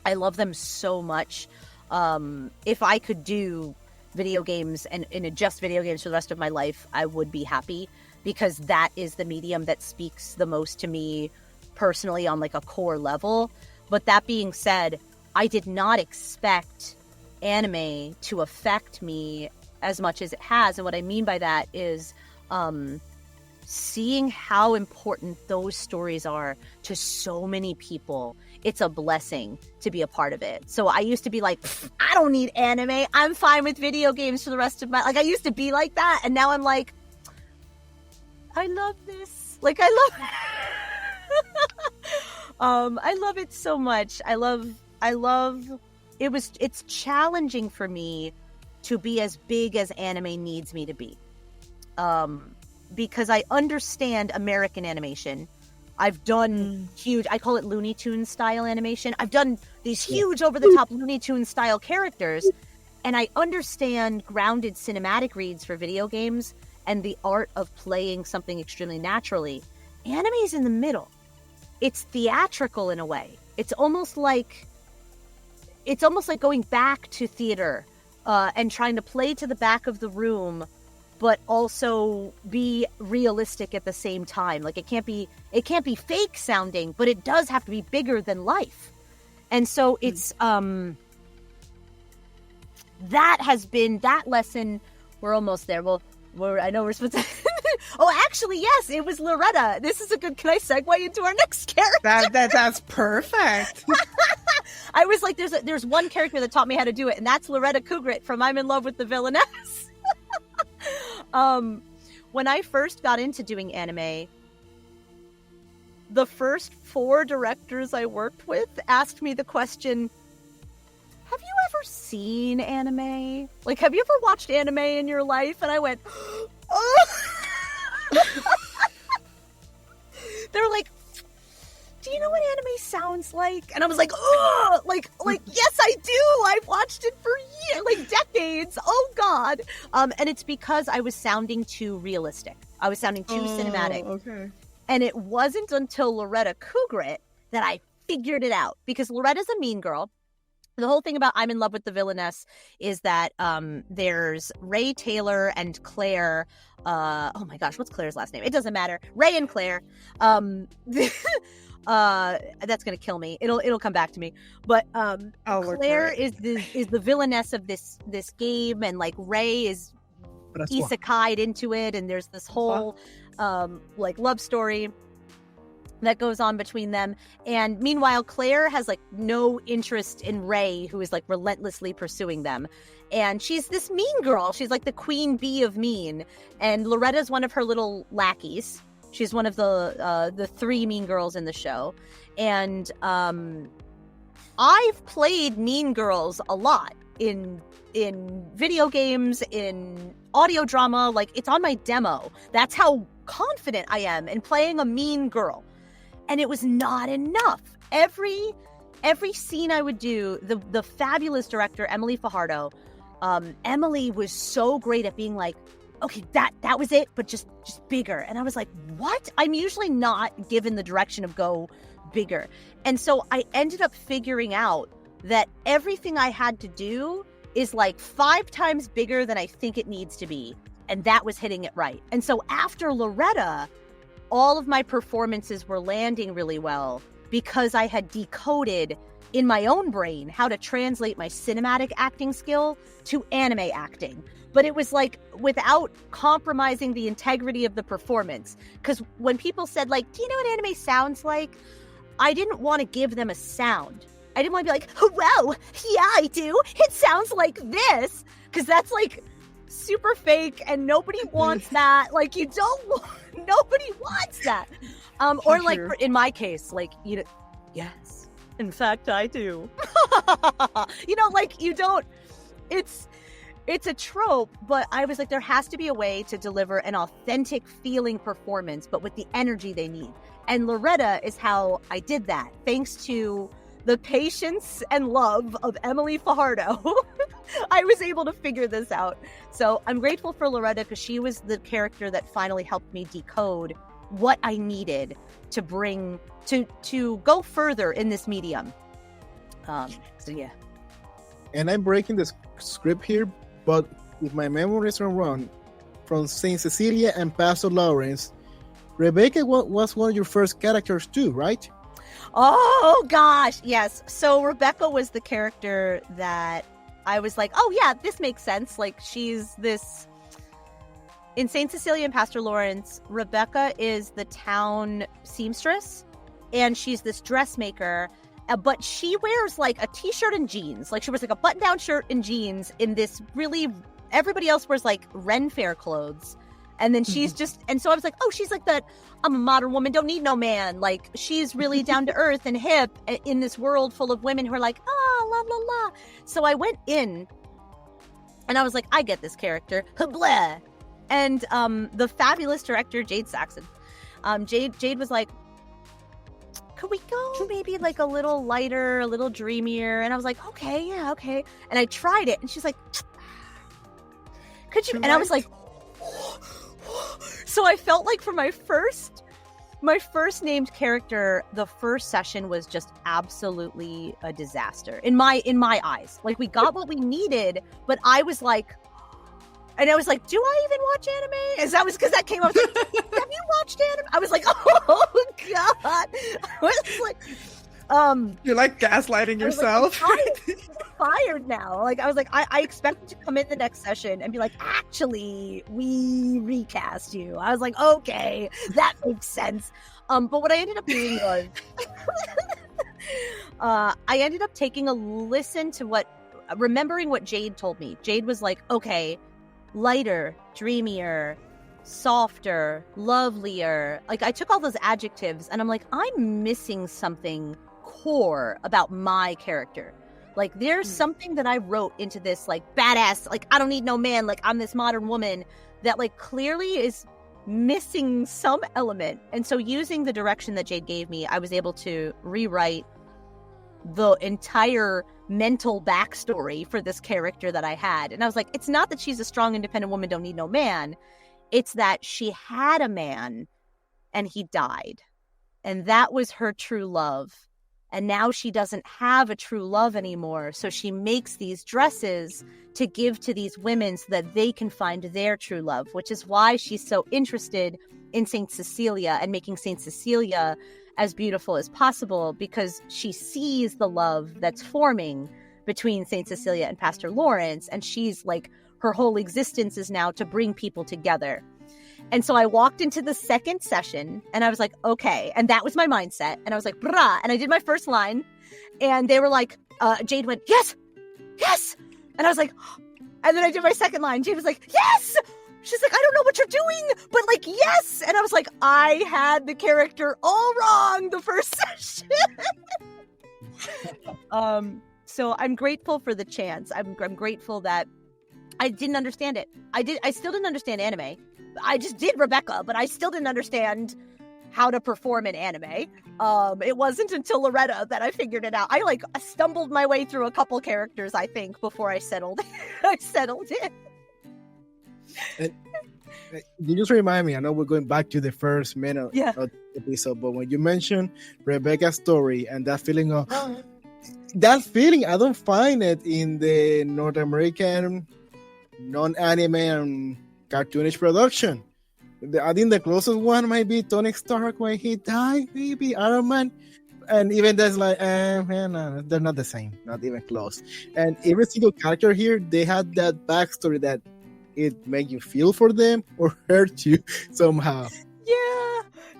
Speaker 2: I love them so much. If I could do video games and just video games for the rest of my life, I would be happy, because that is the medium that speaks the most to me personally on like a core level. But that being said, I did not expect anime to affect me as much as it has. And what I mean by that is seeing how important those stories are to so many people. It's a blessing to be a part of it. So I used to be like, I don't need anime. I'm fine with video games for the rest of my... Like, I used to be like that. And now I'm like, I love this. Like, I love it so much. I love it's challenging for me to be as big as anime needs me to be. Because I understand American animation. I've done huge, I call it Looney Tunes style animation. I've done these huge over the top Looney Tunes style characters, and I understand grounded cinematic reads for video games and the art of playing something extremely naturally. Anime is in the middle. It's theatrical in a way. It's almost like going back to theater and trying to play to the back of the room but also be realistic at the same time. Like it can't be fake sounding, but it does have to be bigger than life. And so it's that has been that lesson. We're almost there. Well, I know we're supposed to. Oh, actually, yes, it was Loretta. This is a good. Can I segue into our next character?
Speaker 1: That's perfect.
Speaker 2: I was like, there's one character that taught me how to do it, and that's Loretta Kugret from I'm in Love with the Villainess. When I first got into doing anime, the first 4 directors I worked with asked me the question, have you ever seen anime? Like, have you ever watched anime in your life? And I went, oh. They were like, do you know what anime sounds like? And I was like, oh, like, yes, I do. I've watched it for years, like decades. Oh God. And it's because I was sounding too realistic. I was sounding too cinematic.
Speaker 1: Okay.
Speaker 2: And it wasn't until Loretta Kugret that I figured it out, because Loretta's a mean girl. The whole thing about I'm in Love with the Villainess is that there's Ray Taylor and Claire. Oh my gosh, what's Claire's last name? It doesn't matter. Ray and Claire. That's gonna kill me. It'll come back to me. But Claire is the villainess of this game, and like Ray is isekai'd into it, and there's this whole like love story that goes on between them. And meanwhile, Claire has like no interest in Ray, who is like relentlessly pursuing them. And she's this mean girl. She's like the queen bee of mean. And Loretta's one of her little lackeys. She's one of the 3 mean girls in the show. And I've played mean girls a lot in video games, in audio drama. Like, it's on my demo. That's how confident I am in playing a mean girl. And it was not enough. Every scene I would do, the fabulous director, Emily Fajardo, Emily was so great at being like, okay, that was it, but just bigger. And I was like, what? I'm usually not given the direction of go bigger. And so I ended up figuring out that everything I had to do is like 5 times bigger than I think it needs to be. And that was hitting it right. And so after Loretta, all of my performances were landing really well because I had decoded in my own brain how to translate my cinematic acting skill to anime acting. But it was like without compromising the integrity of the performance. Because when people said like, do you know what anime sounds like? I didn't want to give them a sound. I didn't want to be like, oh, wow, yeah, I do. It sounds like this. Because that's like super fake and nobody wants that. Like, you don't want, nobody wants that. Or like in my case, like, you know, yes, in fact, I do. You know, like you don't, it's a trope, but I was like, there has to be a way to deliver an authentic feeling performance, but with the energy they need. And Loretta is how I did that, thanks to the patience and love of Emily Fajardo. I was able to figure this out. So I'm grateful for Loretta because she was the character that finally helped me decode what I needed to bring to go further in this medium. So yeah.
Speaker 3: And I'm breaking the script here, but if my memory is not wrong, from Saint Cecilia and Pastor Lawrence, Rebecca was one of your first characters too, right?
Speaker 2: Oh gosh, yes. So Rebecca was the character that I was like, oh yeah, this makes sense. Like, she's this in Saint Cecilia and Pastor Lawrence. Rebecca is the town seamstress, and she's this dressmaker. But she wears like a t-shirt and jeans. Like, she wears like a button-down shirt and jeans in this really. Everybody else wears like Ren Fair clothes. And then she's just, and so I was like, oh, she's like that, I'm a modern woman, don't need no man. Like, she's really down to earth and hip in this world full of women who are like, la, la, la. So I went in and I was like, I get this character. Blah. And the fabulous director, Jade Saxon, Jade was like, could we go maybe like a little lighter, a little dreamier? And I was like, okay, yeah, okay. And I tried it and she's like, could you? And I was like, so I felt like for my first named character, the first session was just absolutely a disaster in my eyes. Like, we got what we needed, but I was like, And I was like, do I even watch anime? And that was because that came up. Like, have you watched anime? I was like, oh God. I was like,
Speaker 1: you're like gaslighting yourself.
Speaker 2: Like, I'm fired now. Like, I was like, I expected to come in the next session and be like, actually, we recast you. I was like, okay, that makes sense. But what I ended up doing was, I ended up taking a listen to remembering what Jade told me. Jade was like, okay, lighter, dreamier, softer, lovelier. Like, I took all those adjectives and I'm like, I'm missing something core about my character. Like, there's something that I wrote into this, like, badass, like, I don't need no man, like, I'm this modern woman that, like, clearly is missing some element. And so using the direction that Jade gave me, I was able to rewrite the entire mental backstory for this character that I had. And I was like, it's not that she's a strong, independent woman, don't need no man. It's that she had a man and he died. And that was her true love. And now she doesn't have a true love anymore. So she makes these dresses to give to these women so that they can find their true love, which is why she's so interested in Saint Cecilia and making Saint Cecilia as beautiful as possible, because she sees the love that's forming between Saint Cecilia and Pastor Lawrence. And she's like, her whole existence is now to bring people together. And so I walked into the second session and I was like, okay. And that was my mindset. And I was like, brah. And I did my first line and they were like, Jade went, yes, yes. And I was like, and then I did my second line. Jade was like, yes. She's like, I don't know what you're doing, but like, yes. And I was like, I had the character all wrong the first session. So I'm grateful for the chance. I'm grateful that I didn't understand it. I still didn't understand anime. I just did Rebecca, but I still didn't understand how to perform in anime. It wasn't until Loretta that I figured it out. I stumbled my way through a couple characters, I think, before I settled in.
Speaker 3: And you just remind me, I know we're going back to the first minute of the episode, but when you mentioned Rebecca's story and that feeling of that feeling, I don't find it in the North American non-anime and cartoonish production. I think the closest one might be Tony Stark when he died, maybe Iron Man, and even that's like, no, they're not the same, not even close. And every single character here, they had that backstory that it made you feel for them or hurt you somehow.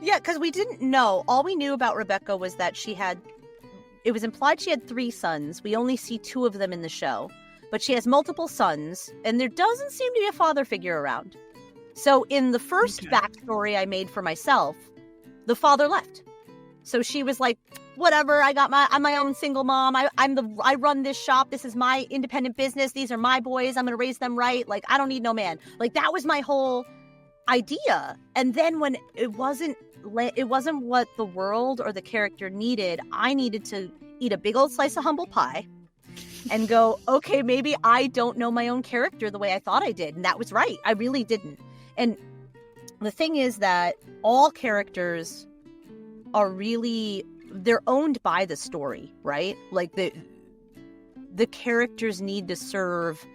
Speaker 2: Yeah, because we didn't know. All we knew about Rebecca was that it was implied she had 3 sons. We only see 2 of them in the show. But she has multiple sons, and there doesn't seem to be a father figure around. So in the first backstory I made for myself, the father left. So she was like, whatever, I'm my own single mom. I run this shop. This is my independent business. These are my boys. I'm going to raise them right. Like, I don't need no man. Like, that was my whole idea. And then when it wasn't what the world or the character needed, I needed to eat a big old slice of humble pie and go, okay, maybe I don't know my own character the way I thought I did. And that was right. I really didn't. And the thing is that all characters are really, they're owned by the story, right? Like the characters need to serve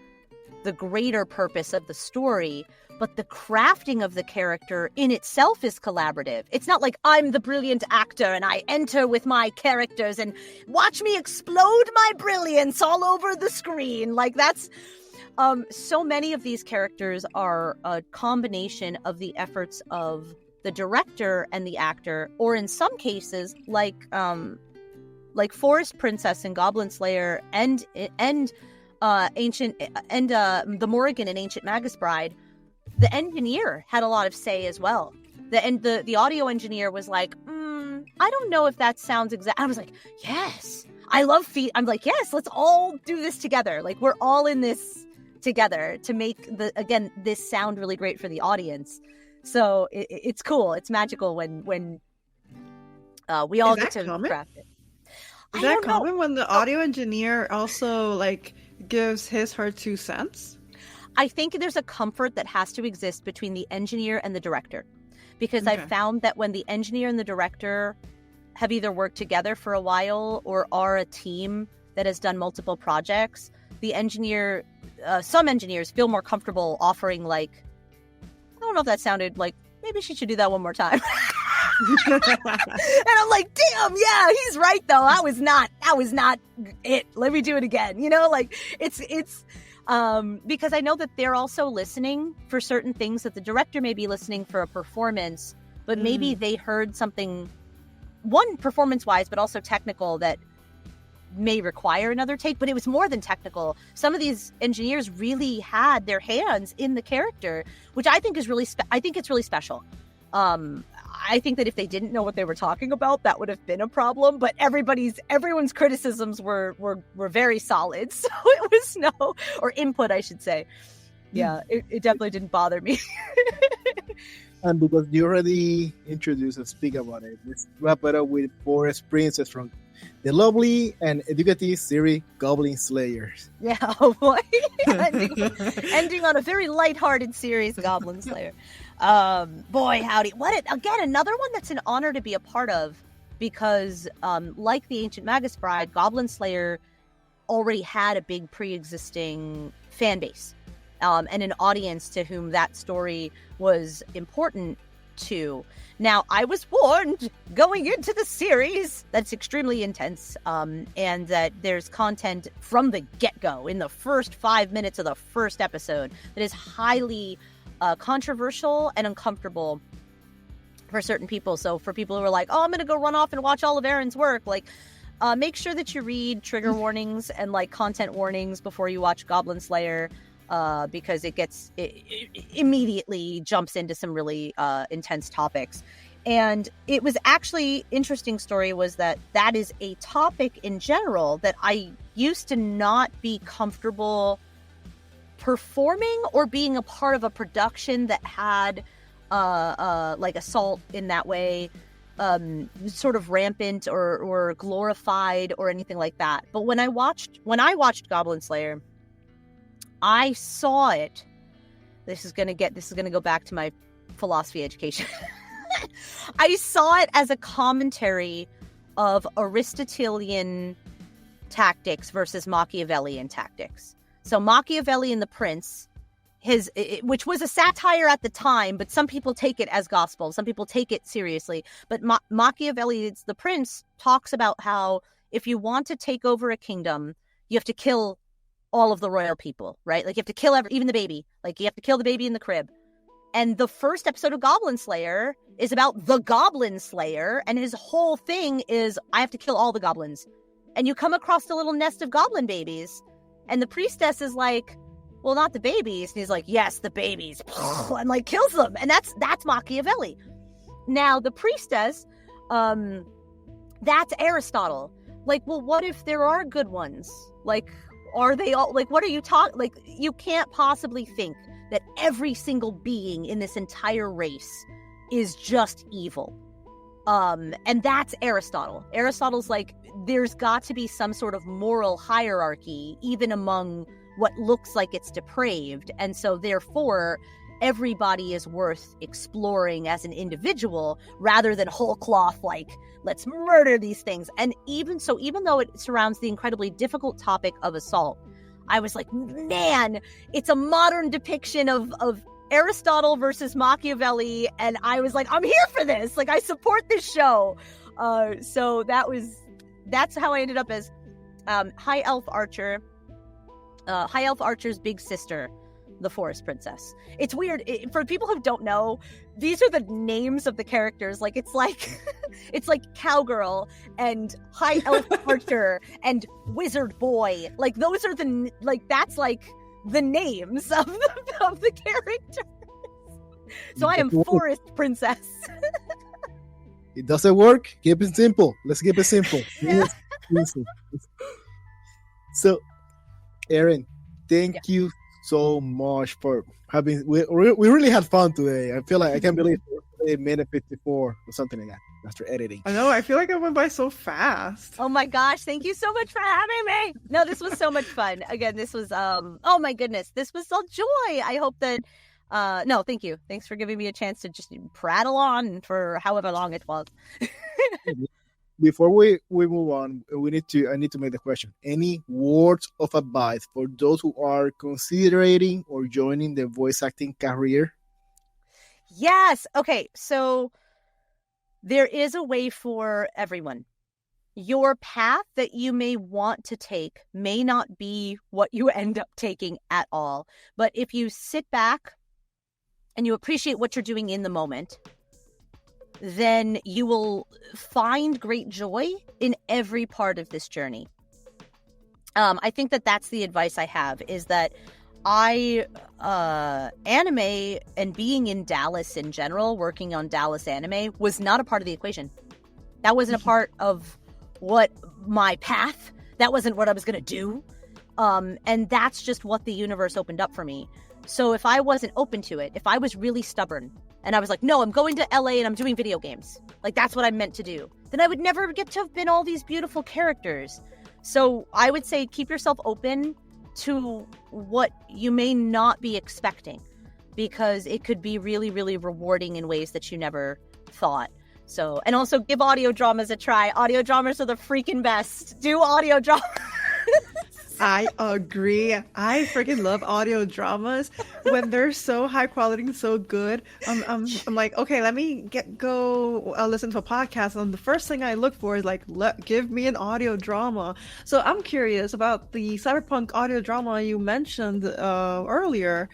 Speaker 2: the greater purpose of the story, but the crafting of the character in itself is collaborative. It's not like I'm the brilliant actor and I enter with my characters and watch me explode my brilliance all over the screen. Like, that's so many of these characters are a combination of the efforts of the director and the actor, or in some cases, like Forest Princess and Goblin Slayer and Ancient and the Morrígan and Ancient Magus Bride, the engineer had a lot of say as well. The audio engineer was like, I don't know if that sounds exact. I was like, yes, I love feet. I'm like, yes, let's all do this together. Like, we're all in this together to make this sound really great for the audience. So it's cool. It's magical when we all get to craft it.
Speaker 1: Is that common when the audio engineer also gives her 2 cents? I
Speaker 2: think there's a comfort that has to exist between the engineer and the director, because I've found that when the engineer and the director have either worked together for a while or are a team that has done multiple projects, some engineers feel more comfortable offering, like, I don't know if that sounded like, maybe she should do that one more time. And I'm like, damn, yeah, he's right though. That was not it. Let me do it again. Like it's because I know that they're also listening for certain things, that the director may be listening for a performance, but maybe they heard something, one, performance-wise, but also technical, that may require another take. But it was more than technical. Some of these engineers really had their hands in the character, which I think is really it's really special. I think that if they didn't know what they were talking about, that would have been a problem. But everyone's criticisms were very solid, so it was or input, I should say. Yeah, it definitely didn't bother me.
Speaker 3: And because you already introduced and speak about it, let's wrap it up with Forest Princess from the lovely and educative series Goblin Slayer.
Speaker 2: Yeah, oh boy. ending on a very lighthearted series, Goblin Slayer. Boy, howdy. Again, another one that's an honor to be a part of, because like the Ancient Magus Bride, Goblin Slayer already had a big pre-existing fan base and an audience to whom that story was important to. Now, I was warned going into the series that's extremely intense, and that there's content from the get-go in the first 5 minutes of the first episode that is highly controversial and uncomfortable for certain people. So for people who are like, oh, I'm going to go run off and watch all of Erin's work, like, make sure that you read trigger warnings and like content warnings before you watch Goblin Slayer, because it immediately jumps into some really intense topics. And it was actually interesting story was that is a topic in general that I used to not be comfortable performing or being a part of a production that had like assault in that way, sort of rampant or glorified or anything like that. But when I watched Goblin Slayer, I saw it. This is gonna go back to my philosophy education. I saw it as a commentary of Aristotelian tactics versus Machiavellian tactics. So Machiavelli and the Prince, which was a satire at the time, but some people take it as gospel. Some people take it seriously. But Machiavelli's The Prince talks about how if you want to take over a kingdom, you have to kill all of the royal people, right? Like you have to kill even the baby. Like you have to kill the baby in the crib. And the first episode of Goblin Slayer is about the Goblin Slayer, and his whole thing is, I have to kill all the goblins. And you come across the little nest of goblin babies, and the priestess is like, well, not the babies. And he's like, yes, the babies. And like kills them. And that's Machiavelli. Now, the priestess, that's Aristotle. Like, well, what if there are good ones? Like, are they all, like, what are you talking? Like, you can't possibly think that every single being in this entire race is just evil. And that's Aristotle. Aristotle's like, there's got to be some sort of moral hierarchy, even among what looks like it's depraved. And so therefore, everybody is worth exploring as an individual rather than whole cloth, like, let's murder these things. And even though it surrounds the incredibly difficult topic of assault, I was like, man, it's a modern depiction of Aristotle versus Machiavelli. And I was like, I'm here for this. Like, I support this show. So that's how I ended up as High Elf Archer's big sister, the Forest Princess. It's weird. For people who don't know, these are the names of the characters. Like, it's like Cowgirl and High Elf Archer and Wizard Boy. Like, those are that's like the names of the characters. So I am Forest Princess.
Speaker 3: It doesn't work. Keep it simple. Let's keep it simple. Yes. So, Erin, thank you so much for having. We really had fun today. I feel like I can't believe it's minute 54 or something like that after editing.
Speaker 1: I know. I feel like it went by so fast.
Speaker 2: Oh my gosh! Thank you so much for having me. No, this was so much fun. Again, this was oh my goodness, this was a joy. I hope that. No, thank you. Thanks for giving me a chance to just prattle on for however long it was.
Speaker 3: before we move on, I need to make the question. Any words of advice for those who are considering or joining the voice acting career?
Speaker 2: Yes. Okay. So there is a way for everyone. Your path that you may want to take may not be what you end up taking at all. But if you sit back and you appreciate what you're doing in the moment, then you will find great joy in every part of this journey. I think that that's the advice I have, is that anime and being in Dallas in general, working on Dallas anime, was not a part of the equation. That wasn't a part of what my path, that wasn't what I was going to do. And that's just what the universe opened up for me. So if I wasn't open to it, if I was really stubborn and I was like, no, I'm going to LA and I'm doing video games, like that's what I'm meant to do, then I would never get to have been all these beautiful characters. So I would say keep yourself open to what you may not be expecting, because it could be really, really rewarding in ways that you never thought. So, and also give audio dramas a try. Audio dramas are the freaking best. Do audio dramas.
Speaker 1: I agree. I freaking love audio dramas when they're so high quality and so good. I'm like, okay, let me go listen to a podcast, and the first thing I look for is like, give me an audio drama. So I'm curious about the cyberpunk audio drama you mentioned earlier.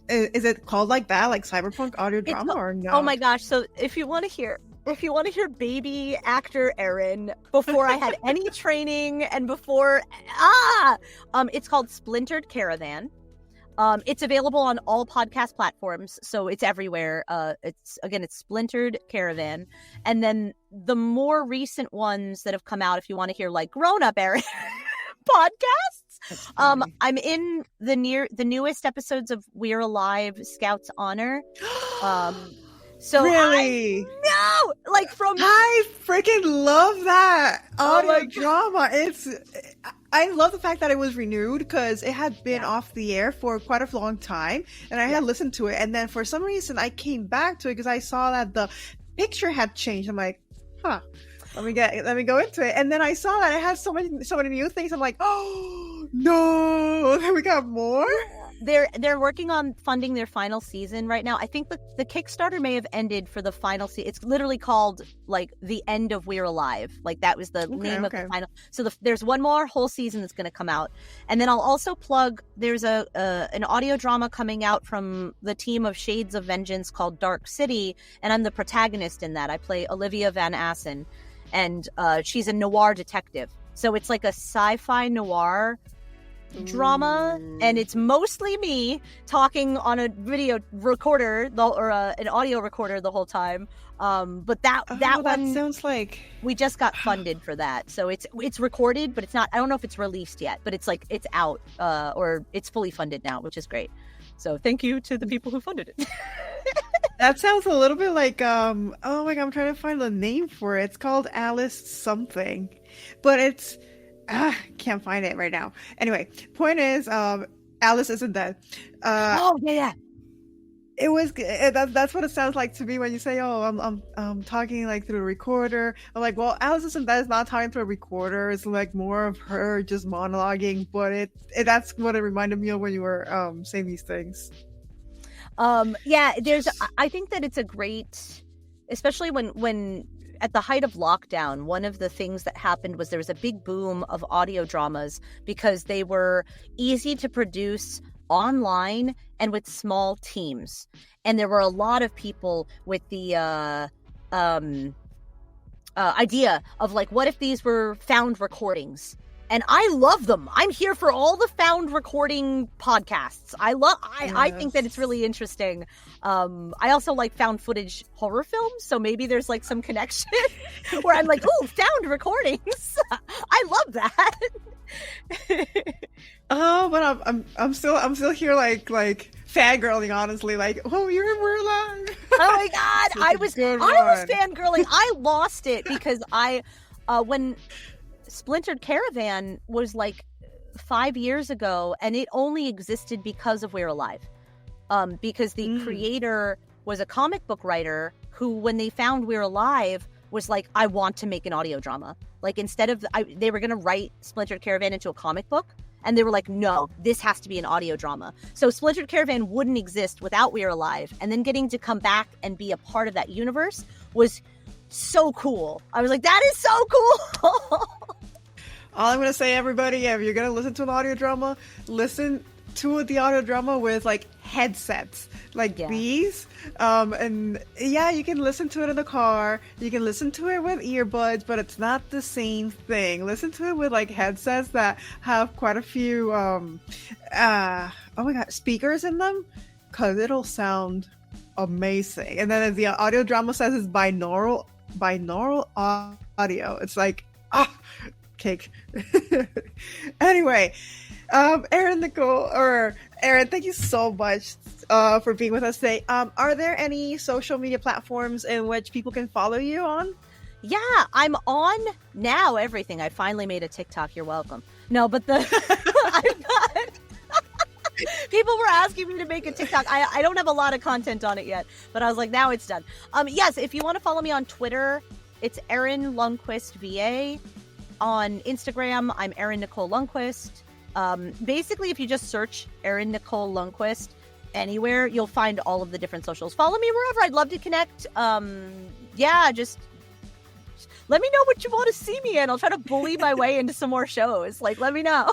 Speaker 1: Is it called like that, like cyberpunk audio drama, or no?
Speaker 2: Oh my gosh! So if you want to hear baby actor Erin before I had any training and before it's called Splintered Caravan. It's available on all podcast platforms, so it's everywhere. It's Splintered Caravan, and then the more recent ones that have come out, if you want to hear like grown up Erin podcasts. I'm in the newest episodes of We're Alive Scouts Honor. So
Speaker 1: really?
Speaker 2: I
Speaker 1: freaking love that audio drama. I love the fact that it was renewed, because it had been off the air for quite a long time, and I had listened to it, and then for some reason I came back to it because I saw that the picture had changed. I'm like, let me go into it, and then I saw that it had so many new things. I'm like, oh no, we got more.
Speaker 2: They're working on funding their final season right now. I think the Kickstarter may have ended for the final season. It's literally called like The End of We're Alive. Like that was the name of the final. So there's one more whole season that's going to come out. And then I'll also plug, there's an audio drama coming out from the team of Shades of Vengeance called Dark City. And I'm the protagonist in that. I play Olivia Van Assen, and she's a noir detective. So it's like a sci-fi noir drama, and it's mostly me talking on a video recorder or an audio recorder the whole time. But that one
Speaker 1: sounds like
Speaker 2: we just got funded for that, so it's recorded, but it's not. I don't know if it's released yet, but it's like it's out or it's fully funded now, which is great. So thank you to the people who funded it.
Speaker 1: That sounds a little bit like oh my god, I'm trying to find the name for it. It's called Alice something, but it's can't find it right now. Anyway, point is, Alice isn't dead.
Speaker 2: Yeah.
Speaker 1: It was. That's what it sounds like to me when you say, "Oh, I'm talking like through a recorder." I'm like, well, Alice isn't dead. It's not talking through a recorder. It's like more of her just monologuing. But that's what it reminded me of when you were saying these things.
Speaker 2: Yeah. I think that it's a great, especially when. At the height of lockdown, one of the things that happened was there was a big boom of audio dramas because they were easy to produce online and with small teams. And there were a lot of people with the idea of like, what if these were found recordings? And I love them. I'm here for all the found recording podcasts. I think that it's really interesting. I also like found footage horror films, so maybe there's like some connection where I'm like, ooh, found recordings. I love that.
Speaker 1: Oh, but I'm still here like fangirling, honestly. Like, oh, you're in We're Alive.
Speaker 2: Oh my god, I was fangirling. I lost it because when Splintered Caravan was like 5 years ago, and it only existed because of We're Alive. Because the creator was a comic book writer who, when they found We're Alive, was like, I want to make an audio drama. Like, instead of, they were going to write Splintered Caravan into a comic book, and they were like, no, this has to be an audio drama. So Splintered Caravan wouldn't exist without We're Alive. And then getting to come back and be a part of that universe was so cool. I was like, that is so cool.
Speaker 1: All I'm going to say, everybody, if you're going to listen to an audio drama, listen to the audio drama with like headsets like these. And yeah, you can listen to it in the car. You can listen to it with earbuds, but it's not the same thing. Listen to it with like headsets that have quite a few, speakers in them, because it'll sound amazing. And then as the audio drama says, it's binaural audio. It's like, cake. Anyway, Erin thank you so much for being with us today. Are there any social media platforms in which people can follow you on?
Speaker 2: Yeah, I'm on now everything. I finally made a TikTok. You're welcome. No, but people were asking me to make a TikTok. I don't have a lot of content on it yet, but I was like, now it's done. Yes, if you want to follow me on Twitter, it's Erin Lundquist VA. On Instagram, I'm Erin Nicole Lundquist. Basically, if you just search Erin Nicole Lundquist anywhere, you'll find all of the different socials. Follow me wherever. I'd love to connect. Just let me know what you want to see me in. I'll try to bully my way into some more shows. Like, let me know.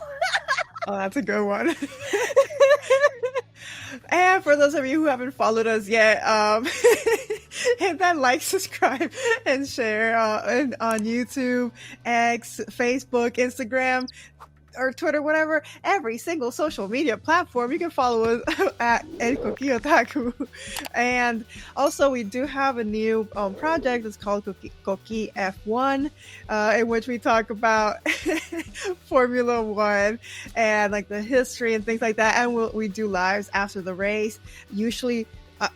Speaker 1: Oh, that's a good one. And for those of you who haven't followed us yet, hit that like, subscribe, and share on YouTube, X, Facebook, Instagram, or Twitter, whatever, every single social media platform. You can follow us at Koki Otaku. And also, we do have a new project. It's called Koki F1, in which we talk about Formula One and like the history and things like that. And we do lives after the race, usually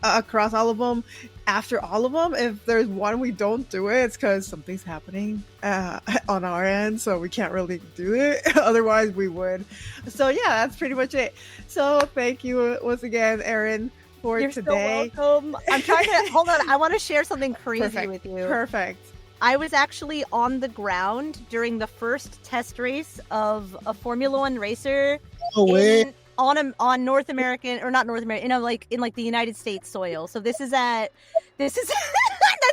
Speaker 1: across all of them. After all of them, if there's one we don't do it, it's because something's happening on our end, so we can't really do it. Otherwise, we would. So yeah, that's pretty much it. So thank you once again, Erin, for
Speaker 2: You're
Speaker 1: today.
Speaker 2: So welcome. I'm trying to hold on. I want to share something crazy with you.
Speaker 1: Perfect.
Speaker 2: I was actually on the ground during the first test race of a Formula One racer.
Speaker 3: No way.
Speaker 2: On North American, or not North American, in the United States soil. So this is that's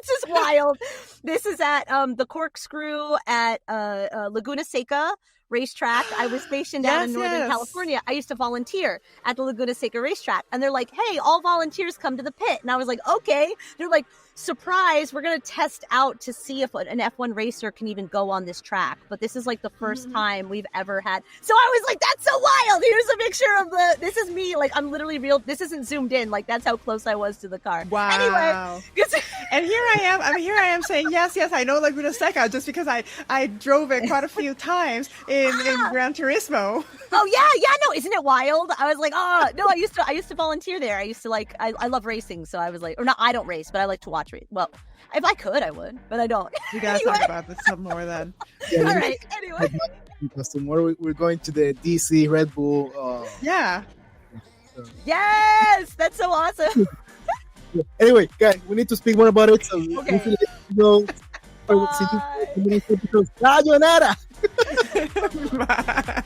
Speaker 2: just wild. This is at the Corkscrew at Laguna Seca racetrack. I was stationed out in Northern California. I used to volunteer at the Laguna Seca racetrack, and they're like, hey, all volunteers come to the pit. And I was like, okay. They're like, surprise, we're going to test out to see if an F1 racer can even go on this track. But this is like the first time we've ever had. So I was like, that's so wild. Here's a picture of this is me. Like, I'm literally real. This isn't zoomed in. Like, that's how close I was to the car.
Speaker 1: Wow.
Speaker 2: Anyway.
Speaker 1: And here I am saying, yes, I know Laguna Seca just because I drove it quite a few times in Gran Turismo.
Speaker 2: Oh yeah, no, isn't it wild? I was like, oh no, I used to volunteer there. I used to I love racing, so I was like, or not, I don't race, but I like to watch race. Well, if I could, I would, but I don't.
Speaker 1: You gotta talk about this some more then.
Speaker 3: Yeah,
Speaker 2: all right. Anyway,
Speaker 3: because tomorrow we're going to the DC Red Bull.
Speaker 1: Yeah.
Speaker 3: So.
Speaker 2: Yes, that's so awesome.
Speaker 3: Anyway, guys, we need to speak more about it. So
Speaker 2: Okay.
Speaker 3: Sayonara.
Speaker 1: Bye.